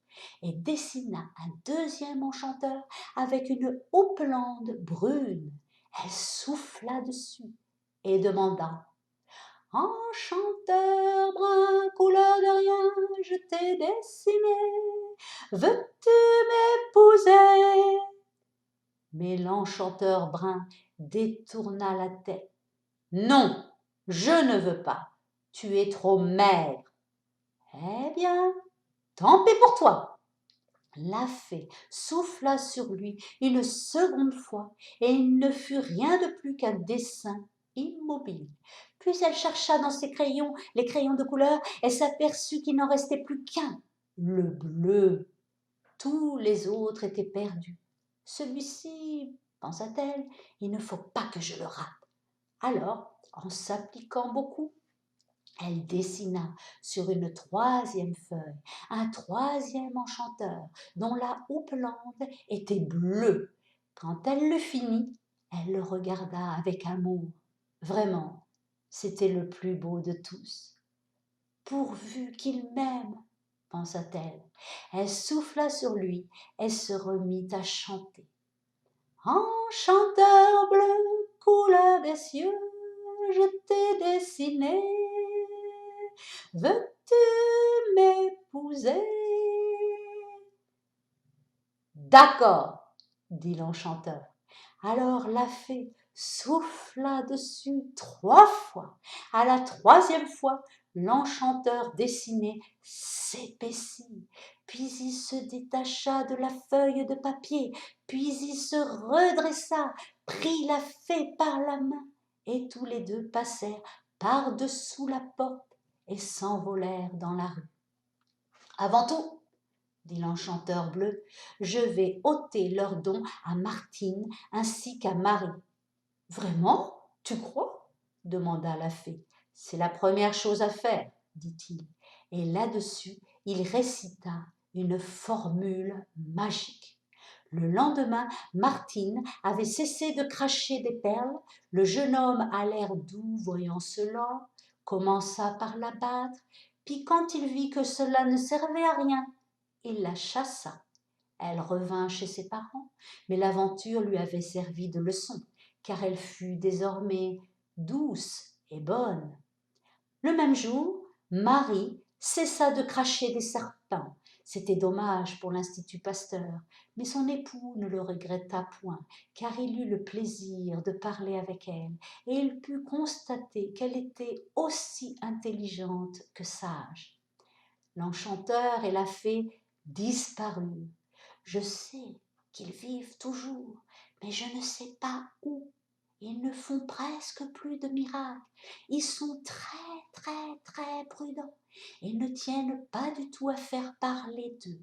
et dessina un deuxième enchanteur avec une houppelande brune. Elle souffla dessus et demanda Enchanteur brun, couleur de rien, je t'ai dessiné, veux-tu m'épouser? Mais l'enchanteur brun détourna la tête. Non, je ne veux pas, tu es trop maigre. Eh bien, tant pis pour toi. La fée souffla sur lui une seconde fois et il ne fut rien de plus qu'un dessin immobile. Puis elle chercha dans ses crayons les crayons de couleur et s'aperçut qu'il n'en restait plus qu'un, le bleu. Tous les autres étaient perdus. Celui-ci, pensa-t-elle, il ne faut pas que je le rate. Alors, en s'appliquant beaucoup, elle dessina sur une troisième feuille un troisième enchanteur dont la houppelande était bleue. Quand elle le finit, elle le regarda avec amour. Vraiment, c'était le plus beau de tous. Pourvu qu'il m'aime, pensa-t-elle. Elle souffla sur lui et se remit à chanter. Enchanteur bleu, couleur des cieux, je t'ai dessiné. Veux-tu m'épouser? D'accord, dit l'enchanteur. Alors la fée souffla dessus 3 fois. À la troisième fois, l'enchanteur dessiné s'épaissit, puis il se détacha de la feuille de papier, puis il se redressa, prit la fée par la main et tous les deux passèrent par-dessous la porte et s'envolèrent dans la rue. « Avant tout, dit l'enchanteur bleu, je vais ôter leurs dons à Martine ainsi qu'à Marie. »« Vraiment, tu crois ?» demanda la fée. « C'est la première chose à faire, dit-il, et là-dessus il récita une formule magique. Le lendemain, Martine avait cessé de cracher des perles. Le jeune homme à l'air doux, voyant cela, commença par la battre, puis quand il vit que cela ne servait à rien, il la chassa. Elle revint chez ses parents, mais l'aventure lui avait servi de leçon, car elle fut désormais douce et bonne. Le même jour, Marie cessa de cracher des serpents. C'était dommage pour l'Institut Pasteur, mais son époux ne le regretta point, car il eut le plaisir de parler avec elle, et il put constater qu'elle était aussi intelligente que sage. L'enchanteur et la fée disparurent. Je sais qu'ils vivent toujours, mais je ne sais pas où. Ils ne font presque plus de miracles. Ils sont très prudents et ne tiennent pas du tout à faire parler d'eux.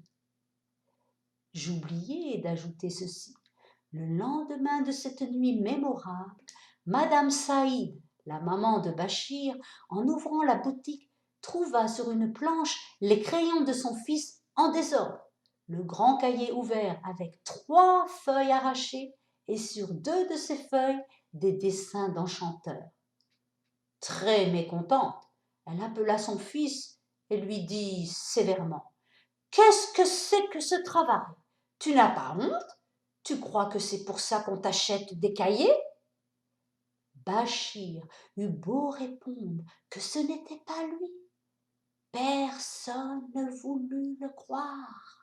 J'oubliais d'ajouter ceci. Le lendemain de cette nuit mémorable, Madame Saïd, la maman de Bachir, en ouvrant la boutique, trouva sur une planche les crayons de son fils en désordre, le grand cahier ouvert avec 3 feuilles arrachées et sur 2 de ces feuilles des dessins d'enchanteurs. Très mécontente, elle appela son fils et lui dit sévèrement : « Qu'est-ce que c'est que ce travail ? Tu n'as pas honte ? Tu crois que c'est pour ça qu'on t'achète des cahiers ? » Bachir eut beau répondre que ce n'était pas lui. Personne ne voulut le croire.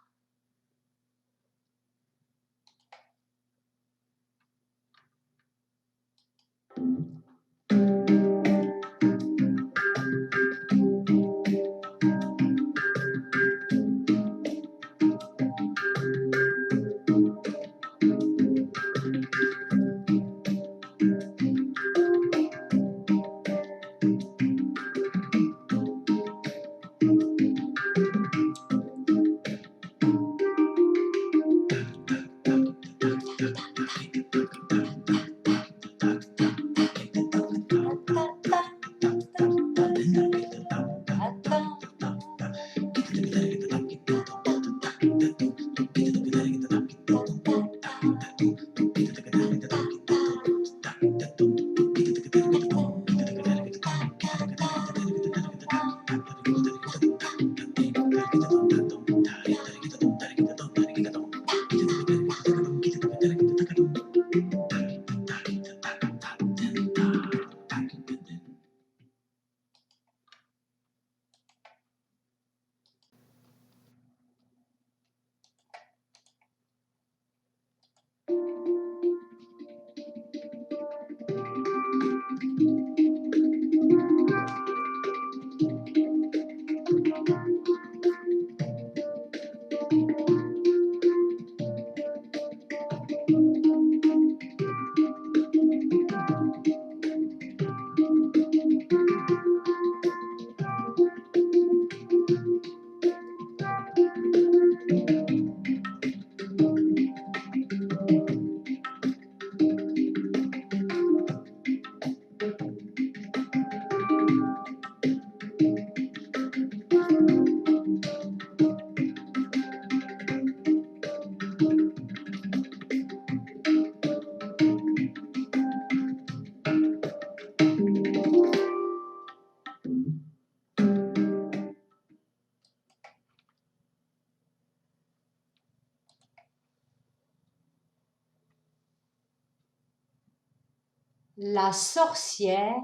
La sorcière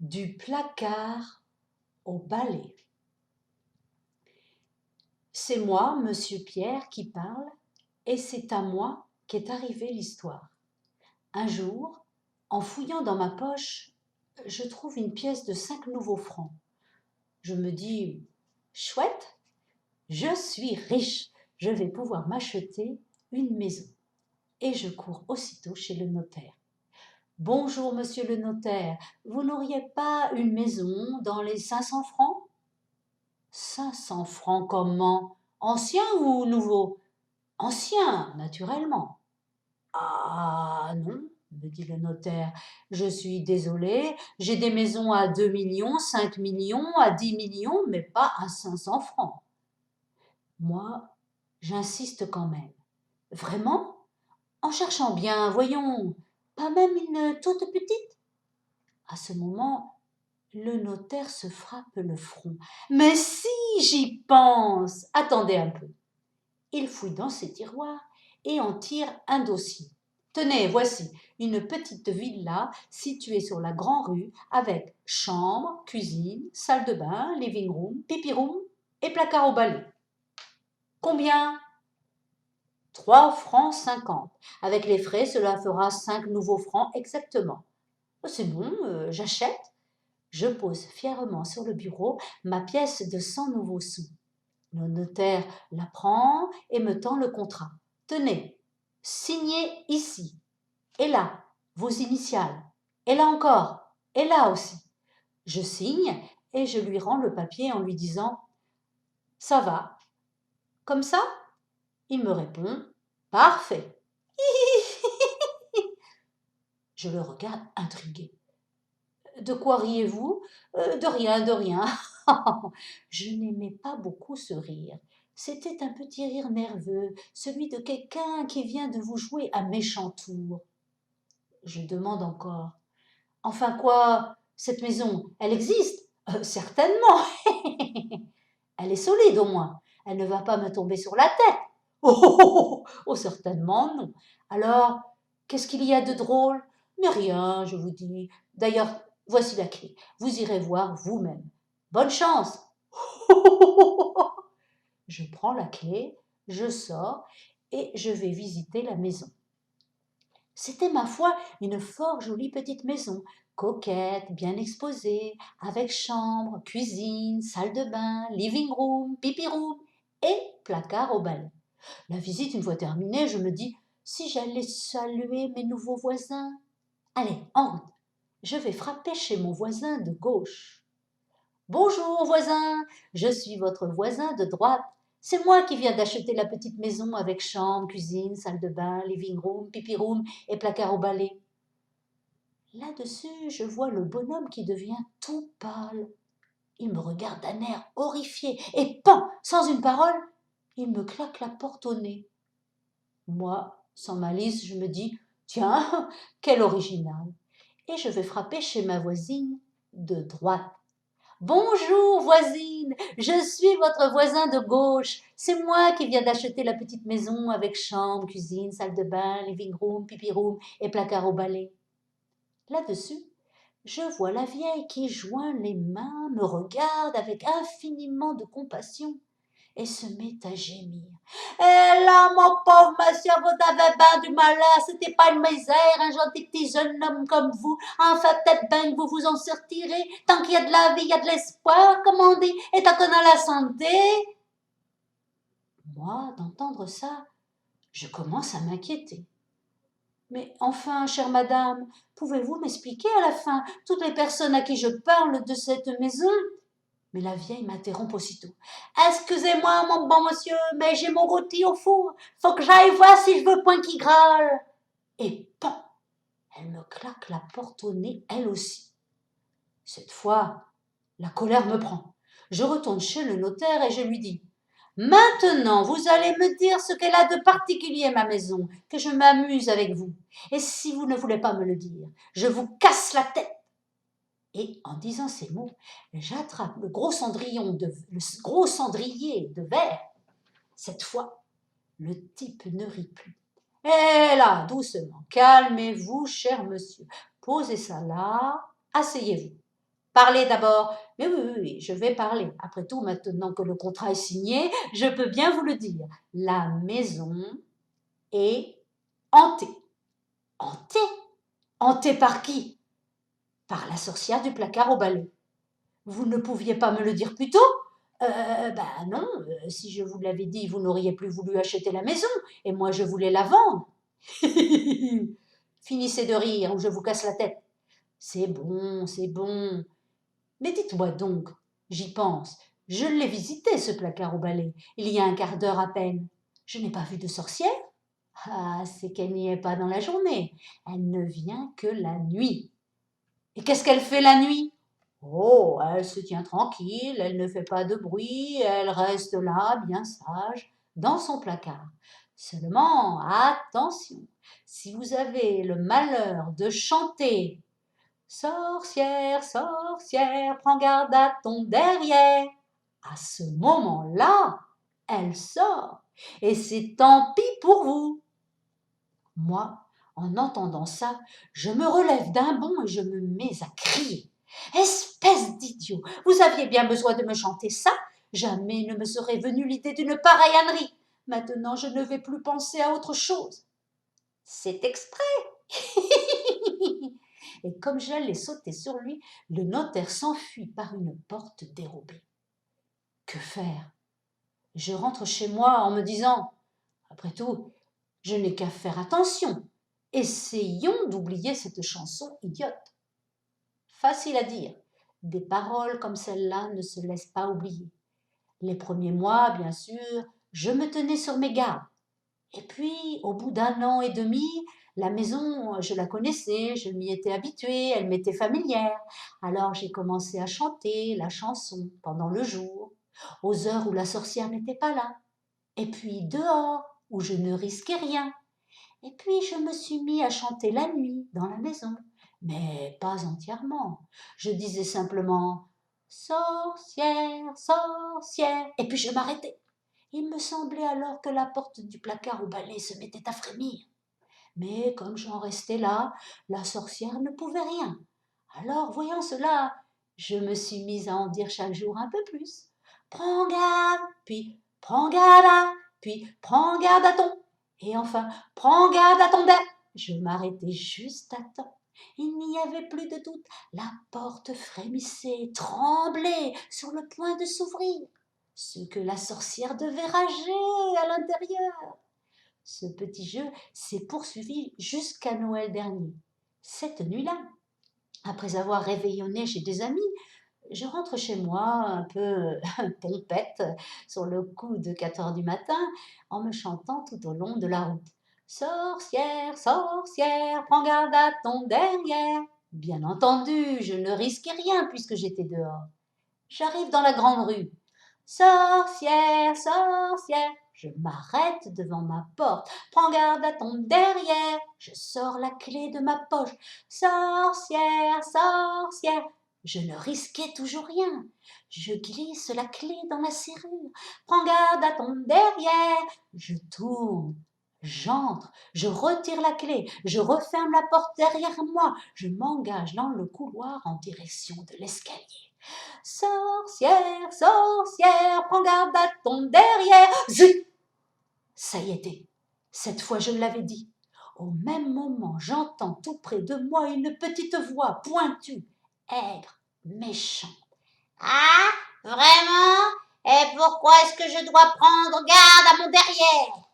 du placard au balai. C'est moi, monsieur Pierre, qui parle, et c'est à moi qu'est arrivée l'histoire. Un jour, en fouillant dans ma poche, je trouve une pièce de 5 nouveaux francs. Je me dis, chouette, je suis riche, je vais pouvoir m'acheter une maison. Et je cours aussitôt chez le notaire. Bonjour, monsieur le notaire, vous n'auriez pas une maison dans les 500 francs? 500 francs comment? Ancien ou nouveau? Ancien, naturellement. Ah non, me dit le notaire, je suis désolé, j'ai des maisons à 2 millions, 5 millions, à 10 millions, mais pas à 500 francs. Moi, j'insiste quand même. Vraiment? En cherchant bien, voyons, pas même une toute petite? À ce moment, le notaire se frappe le front. Mais si, j'y pense. Attendez un peu. Il fouille dans ses tiroirs et en tire un dossier. Tenez, voici une petite villa située sur la grande rue avec chambre, cuisine, salle de bain, living room, pipi room et placard au balai. Combien? 3 francs 50. Avec les frais, cela fera 5 nouveaux francs exactement. C'est bon, j'achète. Je pose fièrement sur le bureau ma pièce de 100 nouveaux sous. Le notaire la prend et me tend le contrat. Tenez, signez ici. Et là, vos initiales. Et là encore. Et là aussi. Je signe et je lui rends le papier en lui disant « Ça va ?» Comme ça, il me répond « Parfait !» Je le regarde intrigué. De quoi riez-vous? De rien, de rien. Je n'aimais pas beaucoup ce rire. C'était un petit rire nerveux, celui de quelqu'un qui vient de vous jouer un méchant tour. Je demande encore. Enfin quoi, cette maison, elle existe? Certainement. Elle est solide au moins. Elle ne va pas me tomber sur la tête. Oh, oh, oh, oh, certainement non. Alors, qu'est-ce qu'il y a de drôle? Mais rien, je vous dis. D'ailleurs, voici la clé. Vous irez voir vous-même. Bonne chance. Je prends la clé, je sors et je vais visiter la maison. C'était, ma foi, une fort jolie petite maison, coquette, bien exposée, avec chambre, cuisine, salle de bain, living room, pipi room et placard au balai. La visite une fois terminée, je me dis, si j'allais saluer mes nouveaux voisins. Allez, en route. Je vais frapper chez mon voisin de gauche. Bonjour, voisin, je suis votre voisin de droite. C'est moi qui viens d'acheter la petite maison avec chambre, cuisine, salle de bain, living room, pipi room et placard au balai. Là-dessus, je vois le bonhomme qui devient tout pâle. Il me regarde d'un air horrifié et pan, sans une parole, il me claque la porte au nez. Moi, sans malice, je me dis, tiens, quel original. Et je vais frapper chez ma voisine de droite. Bonjour, voisine, je suis votre voisin de gauche. C'est moi qui viens d'acheter la petite maison avec chambre, cuisine, salle de bain, living room, pipi room et placard au balai. Là-dessus, je vois la vieille qui joint les mains, me regarde avec infiniment de compassion et se met à gémir. « Eh là, mon pauvre monsieur, vous avez ben du malheur, c'était pas une misère, un gentil petit jeune homme comme vous. Enfin, peut-être ben que vous vous en sortirez. Tant qu'il y a de la vie, il y a de l'espoir, comme on dit, et tant qu'on a la santé. » Moi, d'entendre ça, je commence à m'inquiéter. Mais enfin, chère madame, pouvez-vous m'expliquer à la fin toutes les personnes à qui je parle de cette maison? Mais la vieille m'interrompt aussitôt. Excusez-moi, mon bon monsieur, mais j'ai mon rôti au four. Faut que j'aille voir si je veux point qui grâle. Et pan! Elle me claque la porte au nez, elle aussi. Cette fois, la colère me prend. Je retourne chez le notaire et je lui dis. Maintenant, vous allez me dire ce qu'elle a de particulier, ma maison, que je m'amuse avec vous. Et si vous ne voulez pas me le dire, je vous casse la tête. Et en disant ces mots, j'attrape le gros cendrier de verre. Cette fois, le type ne rit plus. Eh là, doucement, calmez-vous, cher monsieur. Posez ça là, asseyez-vous. Parlez d'abord. Mais oui, oui, oui, je vais parler. Après tout, maintenant que le contrat est signé, je peux bien vous le dire. La maison est hantée. Hantée? Hantée par qui? Par la sorcière du placard au balai. Vous ne pouviez pas me le dire plus tôt? Ben non, si je vous l'avais dit, vous n'auriez plus voulu acheter la maison, et moi je voulais la vendre. Finissez de rire ou je vous casse la tête. C'est bon, c'est bon. Mais dites-moi donc, j'y pense, je l'ai visité ce placard au balai, il y a un quart d'heure à peine. Je n'ai pas vu de sorcière. Ah, c'est qu'elle n'y est pas dans la journée, elle ne vient que la nuit. Et qu'est-ce qu'elle fait la nuit? Oh, elle se tient tranquille, elle ne fait pas de bruit, elle reste là, bien sage, dans son placard. Seulement, attention, si vous avez le malheur de chanter sorcière, sorcière, prends garde à ton derrière, à ce moment-là, elle sort, et c'est tant pis pour vous. Moi, en entendant ça, je me relève d'un bond et je me mets à crier. Espèce d'idiot, vous aviez bien besoin de me chanter ça? Jamais ne me serait venue l'idée d'une pareille ânerie. Maintenant, je ne vais plus penser à autre chose. C'est exprès. Et comme j'allais sauter sur lui, le notaire s'enfuit par une porte dérobée. Que faire? Je rentre chez moi en me disant, après tout, je n'ai qu'à faire attention. Essayons d'oublier cette chanson idiote. Facile à dire. Des paroles comme celle-là ne se laissent pas oublier. Les premiers mois, bien sûr, je me tenais sur mes gardes. Et puis, au bout d'un an et demi, la maison, je la connaissais, je m'y étais habituée, elle m'était familière. Alors j'ai commencé à chanter la chanson pendant le jour, aux heures où la sorcière n'était pas là. Et puis dehors, où je ne risquais rien. Et puis je me suis mis à chanter la nuit dans la maison, mais pas entièrement. Je disais simplement sorcière, sorcière, et puis je m'arrêtais. Il me semblait alors que la porte du placard au balai se mettait à frémir. Mais comme j'en restais là, la sorcière ne pouvait rien. Alors, voyant cela, je me suis mise à en dire chaque jour un peu plus. Prends garde, puis prends garde à, puis prends garde à ton. Et enfin, prends garde à ton dette. Je m'arrêtais juste à temps. Il n'y avait plus de doute. La porte frémissait, tremblait, sur le point de s'ouvrir. Ce que la sorcière devait rager à l'intérieur. Ce petit jeu s'est poursuivi jusqu'à Noël dernier. Cette nuit-là, après avoir réveillonné chez des amis, je rentre chez moi un peu pompette sur le coup de 4 heures du matin en me chantant tout au long de la route. Sorcière, sorcière, prends garde à ton derrière. Bien entendu, je ne risquais rien puisque j'étais dehors. J'arrive dans la grande rue. Sorcière, sorcière, je m'arrête devant ma porte. Prends garde à ton derrière. Je sors la clé de ma poche. Sorcière, sorcière, je ne risquais toujours rien. Je glisse la clé dans la serrure. Prends garde à ton derrière. Je tourne. J'entre, je retire la clé, je referme la porte derrière moi, je m'engage dans le couloir en direction de l'escalier. Sorcière, sorcière, prends garde à ton derrière. Zut! Ça y était, cette fois je l'avais dit. Au même moment, j'entends tout près de moi une petite voix pointue, aigre, méchante. Ah, vraiment? Et pourquoi est-ce que je dois prendre garde à mon derrière?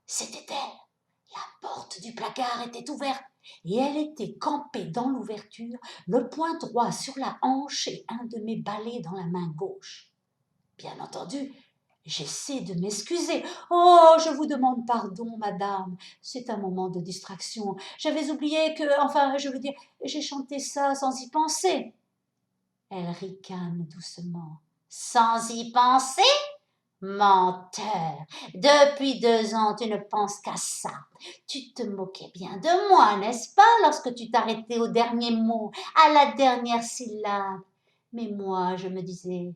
C'était elle. La porte du placard était ouverte et elle était campée dans l'ouverture, le poing droit sur la hanche et un de mes balais dans la main gauche. Bien entendu, j'essaie de m'excuser. Oh, je vous demande pardon, madame. C'est un moment de distraction. J'avais oublié que, enfin, je veux dire, j'ai chanté ça sans y penser. Elle ricane doucement. Sans y penser? Menteur, depuis 2 ans, tu ne penses qu'à ça. Tu te moquais bien de moi, n'est-ce pas, lorsque tu t'arrêtais au dernier mot, à la dernière syllabe. Mais moi, je me disais,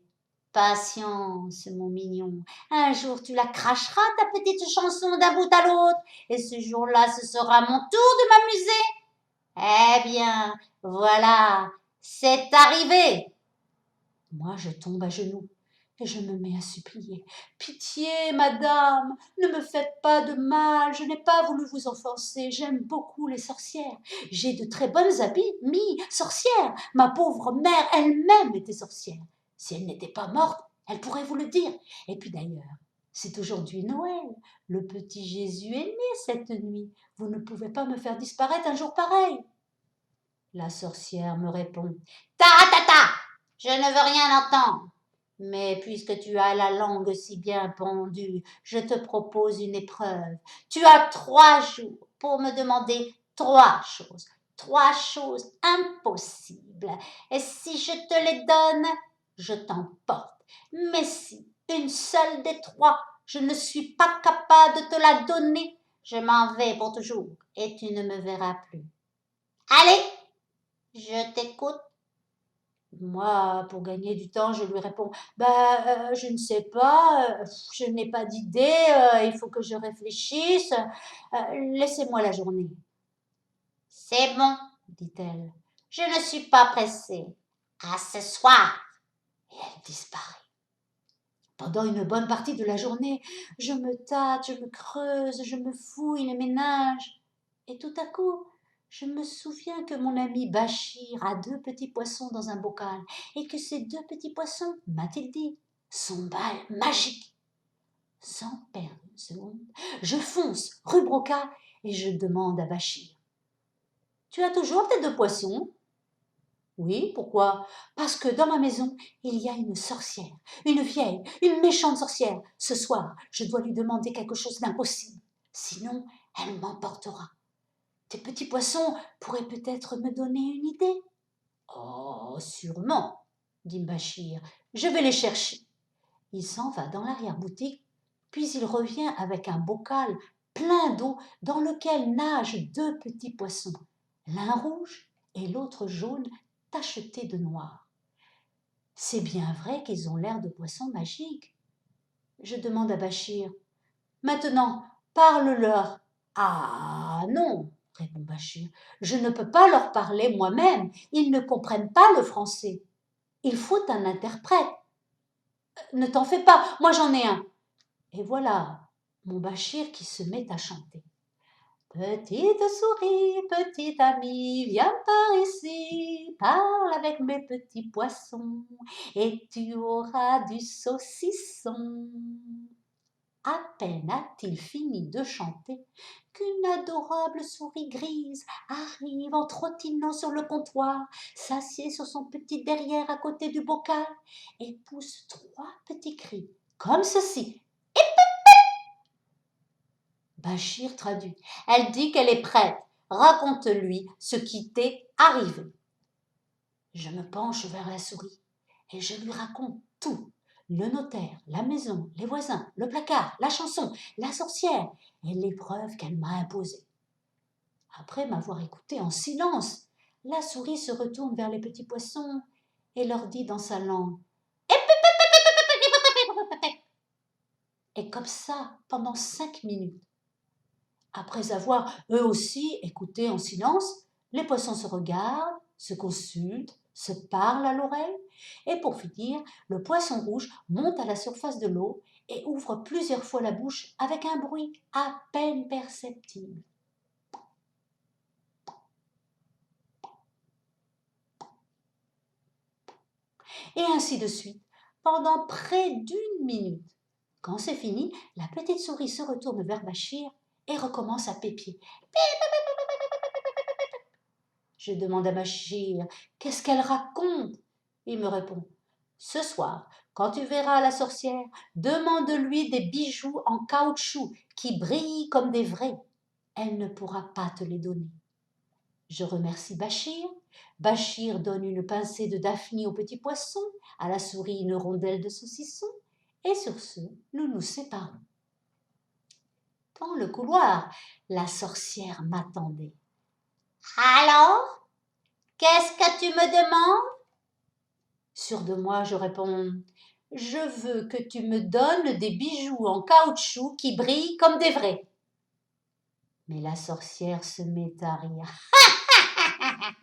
patience, mon mignon, un jour tu la cracheras, ta petite chanson d'un bout à l'autre, et ce jour-là, ce sera mon tour de m'amuser. Eh bien, voilà, c'est arrivé. Moi, je tombe à genoux. Et je me mets à supplier. Pitié, madame, ne me faites pas de mal, je n'ai pas voulu vous offenser, j'aime beaucoup les sorcières. J'ai de très bonnes amies sorcières. Ma pauvre mère elle-même était sorcière. Si elle n'était pas morte, elle pourrait vous le dire. Et puis d'ailleurs, C'est aujourd'hui Noël. Le petit Jésus est né cette nuit. Vous ne pouvez pas me faire disparaître un jour pareil. » La sorcière me répond: « Ta, je ne veux rien entendre. Mais puisque tu as la langue si bien pendue, je te propose une épreuve. Tu as 3 jours pour me demander 3 choses impossibles. Et si je te les donne, je t'emporte. Mais si une seule des 3, je ne suis pas capable de te la donner, je m'en vais pour toujours et tu ne me verras plus. Allez, je t'écoute. » Moi, pour gagner du temps, je lui réponds: « je ne sais pas, je n'ai pas d'idée, il faut que je réfléchisse. Laissez-moi la journée. » « C'est bon, dit-elle, je ne suis pas pressée. À ce soir. » Et elle disparaît. Pendant une bonne partie de la journée, je me tâte, je me creuse, je me fouille les méninges. Et tout à coup, je me souviens que mon ami Bachir a 2 petits poissons dans un bocal et que ces 2 petits poissons, m'a-t-il dit, sont magiques. Sans perdre une seconde, je fonce rue Broca et je demande à Bachir: « Tu as toujours tes 2 poissons ? » « Oui, pourquoi ? » « Parce que dans ma maison, il y a une sorcière, une vieille, une méchante sorcière. Ce soir, je dois lui demander quelque chose d'impossible. Sinon, elle m'emportera. Tes petits poissons pourraient peut-être me donner une idée. »« Oh, sûrement, dit Bachir. Je vais les chercher. » Il s'en va dans l'arrière-boutique, puis il revient avec un bocal plein d'eau dans lequel nagent 2 petits poissons, l'un rouge et l'autre jaune tachetés de noir. C'est bien vrai qu'ils ont l'air de poissons magiques. Je demande à Bachir: « Maintenant, parle-leur. »« Ah non, répond Bachir, je ne peux pas leur parler moi-même, ils ne comprennent pas le français. Il faut un interprète. Ne t'en fais pas, moi j'en ai un. » Et voilà mon Bachir qui se met à chanter. Petite souris, petite amie, viens par ici, parle avec mes petits poissons, et tu auras du saucisson. À peine a-t-il fini de chanter qu'une adorable souris grise arrive en trottinant sur le comptoir, s'assied sur son petit derrière à côté du bocal et pousse 3 petits cris, comme ceci. Bachir traduit. Elle dit qu'elle est prête. Raconte-lui ce qui t'est arrivé. Je me penche vers la souris et je lui raconte tout. Le notaire, la maison, les voisins, le placard, la chanson, la sorcière et l'épreuve qu'elle m'a imposée. Après m'avoir écouté en silence, la souris se retourne vers les petits poissons et leur dit dans sa langue: et comme ça pendant 5 minutes. Après avoir, eux aussi, écouté en silence, les poissons se regardent, se consultent, se parlent à l'oreille, et pour finir, le poisson rouge monte à la surface de l'eau et ouvre plusieurs fois la bouche avec un bruit à peine perceptible. Et ainsi de suite, pendant près d'1 minute. Quand c'est fini, la petite souris se retourne vers Bachir et recommence à pépier. Je demande à Bachir: « Qu'est-ce qu'elle raconte ?» Il me répond: « Ce soir, quand tu verras la sorcière, demande-lui des bijoux en caoutchouc qui brillent comme des vrais. Elle ne pourra pas te les donner. » Je remercie Bachir. Bachir donne une pincée de daphné au petit poisson, à la souris une rondelle de saucisson, et sur ce, nous nous séparons. Dans le couloir, la sorcière m'attendait. « Alors, qu'est-ce que tu me demandes ?» Sûre de moi, je réponds: « Je veux que tu me donnes des bijoux en caoutchouc qui brillent comme des vrais. » Mais la sorcière se met à rire.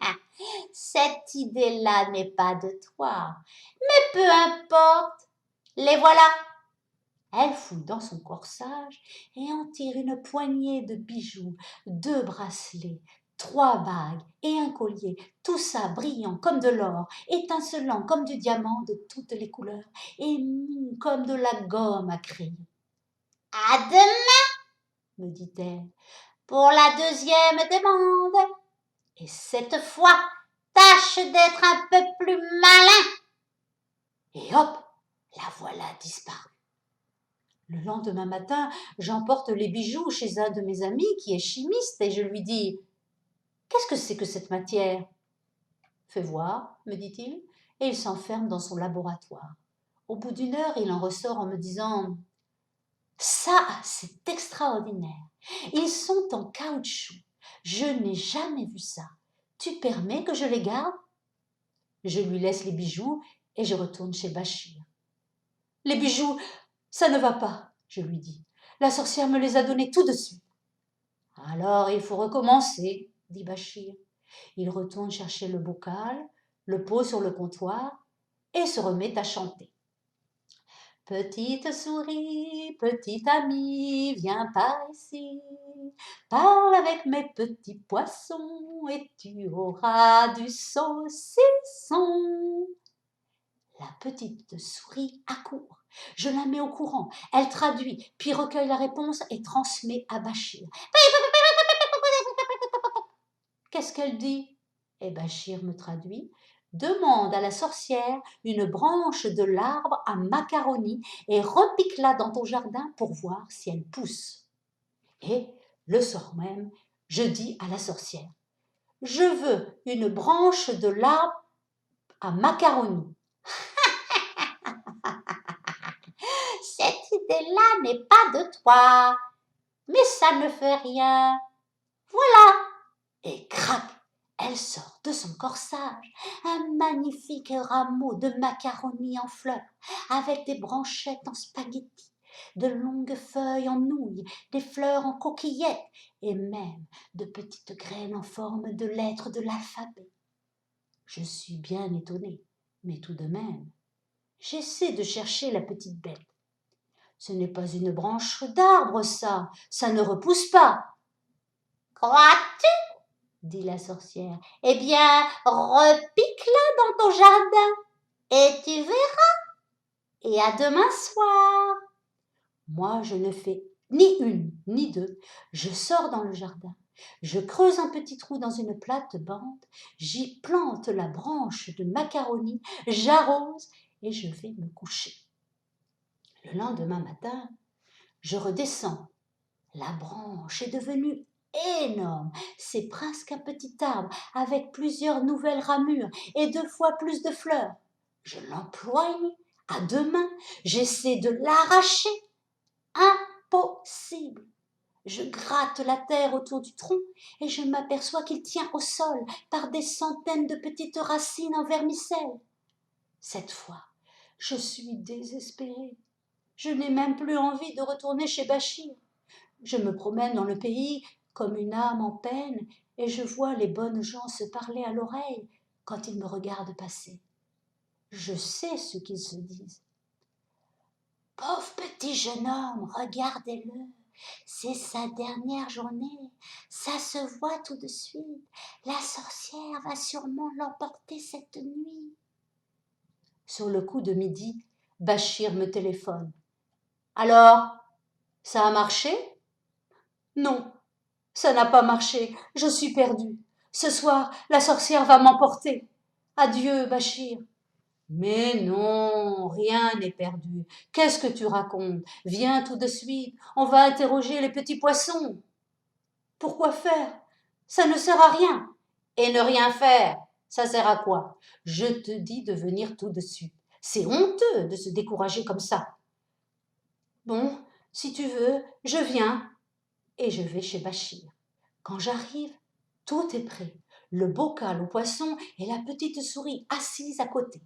« Cette idée-là n'est pas de toi, mais peu importe, les voilà. » Elle fouille dans son corsage et en tire une poignée de bijoux, 2 bracelets, 3 bagues et un collier, tout ça brillant comme de l'or, étincelant comme du diamant de toutes les couleurs et mou comme de la gomme à crayon. À demain, me dit-elle, pour la deuxième demande. Et cette fois, tâche d'être un peu plus malin. Et hop, la voilà disparue. Le lendemain matin, j'emporte les bijoux chez un de mes amis qui est chimiste et je lui dis « Qu'est-ce que c'est que cette matière ?»« Fais voir, me dit-il, et il s'enferme dans son laboratoire. Au bout d'une heure, il en ressort en me disant « Ça, c'est extraordinaire. Ils sont en caoutchouc. Je n'ai jamais vu ça. Tu permets que je les garde ?» Je lui laisse les bijoux et je retourne chez Bachir. « Les bijoux, ça ne va pas, je lui dis. La sorcière me les a donnés tout de suite. »« Alors il faut recommencer, dit Bachir. Il retourne chercher le bocal, le pose sur le comptoir et se remet à chanter. Petite souris, petite amie, viens par ici. Parle avec mes petits poissons et tu auras du saucisson. La petite souris accourt. Je la mets au courant. Elle traduit, puis recueille la réponse et transmet à Bachir. Qu'est-ce qu'elle dit? Et Bachir me traduit. Demande à la sorcière une branche de l'arbre à macaroni et repique-la dans ton jardin pour voir si elle pousse. Et le soir même, je dis à la sorcière, je veux une branche de l'arbre à macaroni. Cette idée-là n'est pas de toi, mais ça ne fait rien. Voilà. Et crac, elle sort de son corsage un magnifique rameau de macaroni en fleurs, avec des branchettes en spaghettis, de longues feuilles en nouilles, des fleurs en coquillettes et même de petites graines en forme de lettres de l'alphabet. Je suis bien étonnée, mais tout de même, j'essaie de chercher la petite bête. Ce n'est pas une branche d'arbre, ça ne repousse pas. Crois-tu? Dit la sorcière. Eh bien, repique-la dans ton jardin et tu verras. Et à demain soir. Moi, je ne fais ni une ni deux. Je sors dans le jardin. Je creuse un petit trou dans une plate-bande. J'y plante la branche de macaroni. J'arrose et je vais me coucher. Le lendemain matin, je redescends. La branche est devenue énorme. C'est presque un petit arbre avec plusieurs nouvelles ramures et 2 fois plus de fleurs. Je l'emploie à 2 mains. J'essaie de l'arracher. Impossible. Je gratte la terre autour du tronc et je m'aperçois qu'il tient au sol par des centaines de petites racines en vermicelle. Cette fois, je suis désespérée. Je n'ai même plus envie de retourner chez Bachir. Je me promène dans le pays comme une âme en peine et je vois les bonnes gens se parler à l'oreille quand ils me regardent passer. Je sais ce qu'ils se disent. Pauvre petit jeune homme, regardez-le, c'est sa dernière journée, ça se voit tout de suite, la sorcière va sûrement l'emporter cette nuit. Sur le coup de midi, Bachir me téléphone. Alors, ça a marché? Non, ça n'a pas marché, je suis perdue. Ce soir, la sorcière va m'emporter. Adieu, Bachir. Mais non, rien n'est perdu. Qu'est-ce que tu racontes? Viens tout de suite, on va interroger les petits poissons. Pourquoi faire? Ça ne sert à rien. Et ne rien faire, ça sert à quoi? Je te dis de venir tout de suite. C'est honteux de se décourager comme ça. Bon, si tu veux, je viens. Et je vais chez Bachir. Quand j'arrive, tout est prêt. Le bocal aux poissons et la petite souris assise à côté.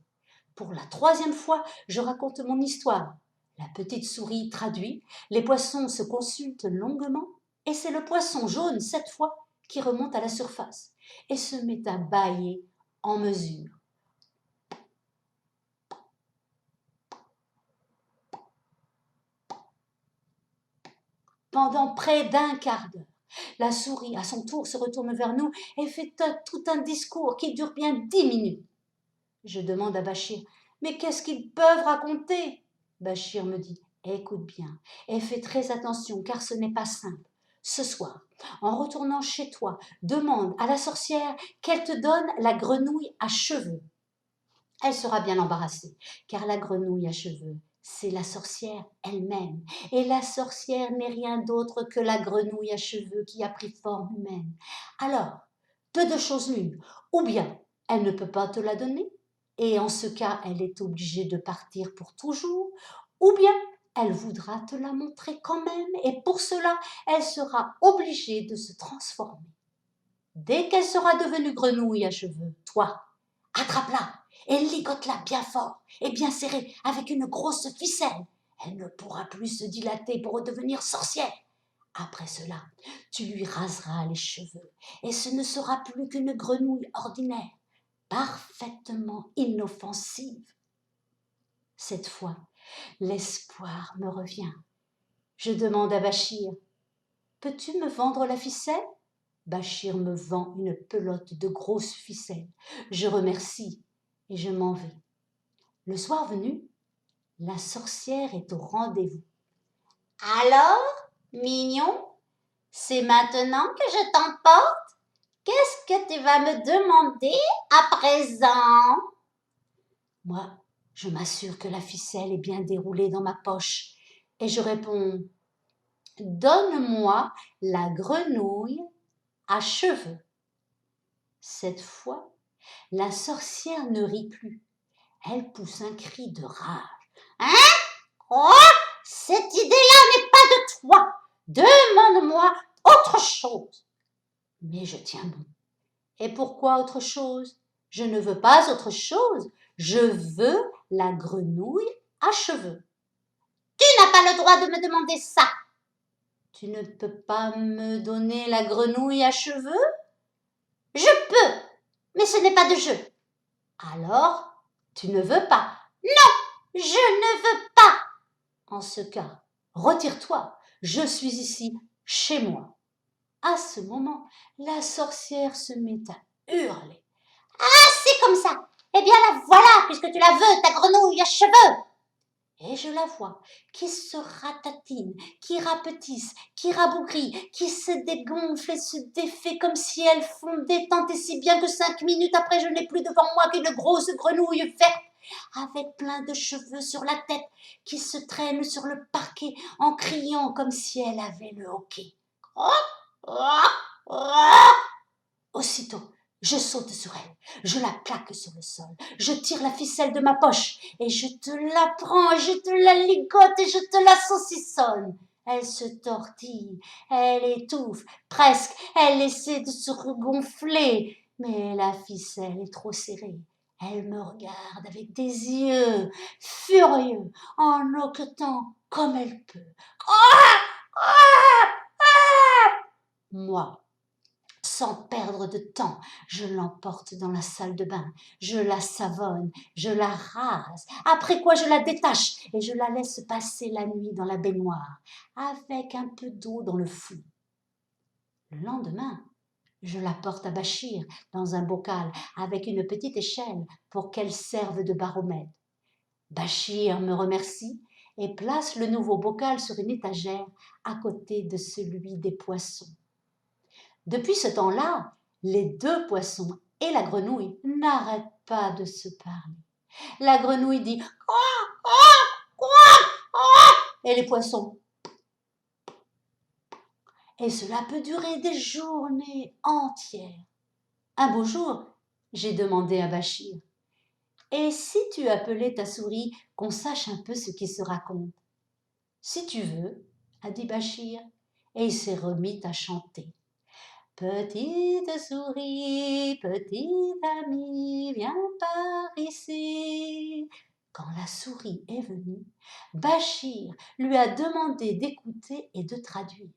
Pour la 3e fois, je raconte mon histoire. La petite souris traduit, les poissons se consultent longuement, et c'est le poisson jaune, cette fois, qui remonte à la surface et se met à bâiller en mesure. Pendant près d'un quart d'heure, la souris, à son tour, se retourne vers nous et fait tout un discours qui dure bien 10 minutes. Je demande à Bachir, mais qu'est-ce qu'ils peuvent raconter? Bachir me dit, Écoute bien et fais très attention car ce n'est pas simple. Ce soir, en retournant chez toi, demande à la sorcière qu'elle te donne la grenouille à cheveux. Elle sera bien embarrassée, car la grenouille à cheveux, c'est la sorcière elle-même. Et la sorcière n'est rien d'autre que la grenouille à cheveux qui a pris forme humaine. Alors, de deux choses l'une, ou bien elle ne peut pas te la donner, et en ce cas, elle est obligée de partir pour toujours, ou bien elle voudra te la montrer quand même, et pour cela, elle sera obligée de se transformer. Dès qu'elle sera devenue grenouille à cheveux, toi, attrape-la et ligote-la bien fort et bien serré avec une grosse ficelle. Elle ne pourra plus se dilater pour redevenir sorcière. Après cela, tu lui raseras les cheveux et ce ne sera plus qu'une grenouille ordinaire, parfaitement inoffensive. Cette fois, l'espoir me revient. Je demande à Bachir, « Peux-tu me vendre la ficelle ?» Bachir me vend une pelote de grosses ficelles. Je remercie et je m'en vais. Le soir venu, la sorcière est au rendez-vous. « Alors, mignon, c'est maintenant que je t'emporte? Qu'est-ce que tu vas me demander à présent ?» Moi, je m'assure que la ficelle est bien déroulée dans ma poche et je réponds « Donne-moi la grenouille à cheveux. » Cette fois, la sorcière ne rit plus. Elle pousse un cri de rage. « Hein? Quoi? Cette idée-là n'est pas de toi. Demande-moi autre chose. » Mais je tiens bon. Et pourquoi autre chose? Je ne veux pas autre chose. Je veux la grenouille à cheveux. Tu n'as pas le droit de me demander ça. Tu ne peux pas me donner la grenouille à cheveux? Je peux, mais ce n'est pas de jeu. Alors, tu ne veux pas? Non, je ne veux pas. En ce cas, retire-toi. Je suis ici, chez moi. À ce moment, la sorcière se met à hurler. Ah, c'est comme ça. Eh bien la voilà, puisque tu la veux, ta grenouille à cheveux. Et je la vois qui se ratatine, qui rapetisse, qui rabougrit, qui se dégonfle et se défait comme si elle fondait tant et si bien que 5 minutes après, je n'ai plus devant moi qu'une grosse grenouille verte avec plein de cheveux sur la tête qui se traîne sur le parquet en criant comme si elle avait le hoquet. Aussitôt, je saute sur elle, je la plaque sur le sol, je tire la ficelle de ma poche et je te la prends, je te la ligote et je te la saucissonne. Elle se tortille, elle étouffe, presque, elle essaie de se regonfler, mais la ficelle est trop serrée. Elle me regarde avec des yeux furieux, en loquetant comme elle peut. Moi, sans perdre de temps, je l'emporte dans la salle de bain, je la savonne, je la rase, après quoi je la détache et je la laisse passer la nuit dans la baignoire, avec un peu d'eau dans le fond. Le lendemain, je la porte à Bachir dans un bocal avec une petite échelle pour qu'elle serve de baromètre. Bachir me remercie et place le nouveau bocal sur une étagère à côté de celui des poissons. Depuis ce temps-là, les deux poissons et la grenouille n'arrêtent pas de se parler. La grenouille dit « Quoi, quoi, quoi ?» et les poissons. Et cela peut durer des journées entières. Un beau jour, j'ai demandé à Bachir « Et si tu appelais ta souris qu'on sache un peu ce qui se raconte ?»« Si tu veux, » a dit Bachir, et il s'est remis à chanter. Petite souris, petite amie, viens par ici. Quand la souris est venue, Bachir lui a demandé d'écouter et de traduire.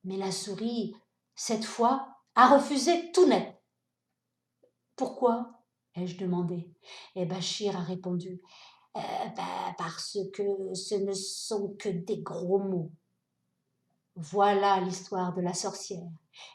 Mais la souris, cette fois, a refusé tout net. Pourquoi? Ai-je demandé. Et Bachir a répondu, parce que ce ne sont que des gros mots. Voilà l'histoire de la sorcière.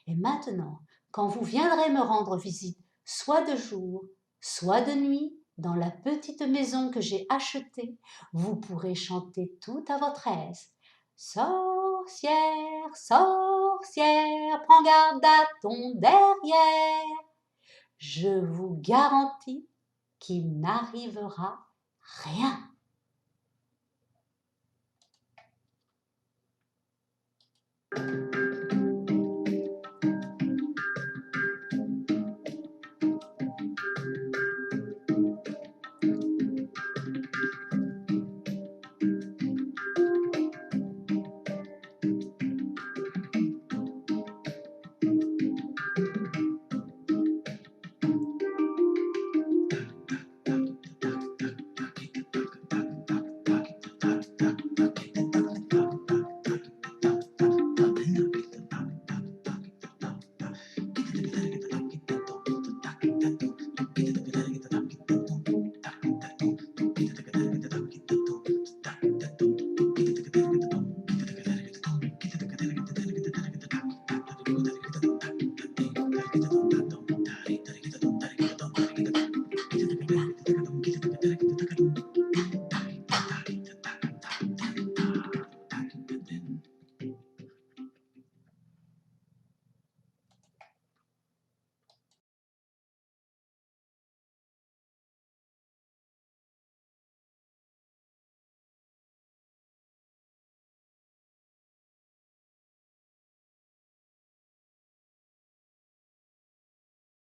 Et maintenant, quand vous viendrez me rendre visite, soit de jour, soit de nuit, Dans la petite maison que j'ai achetée, vous pourrez chanter tout à votre aise. Sorcière, sorcière, prends garde à ton derrière. Je vous garantis qu'il n'arrivera rien.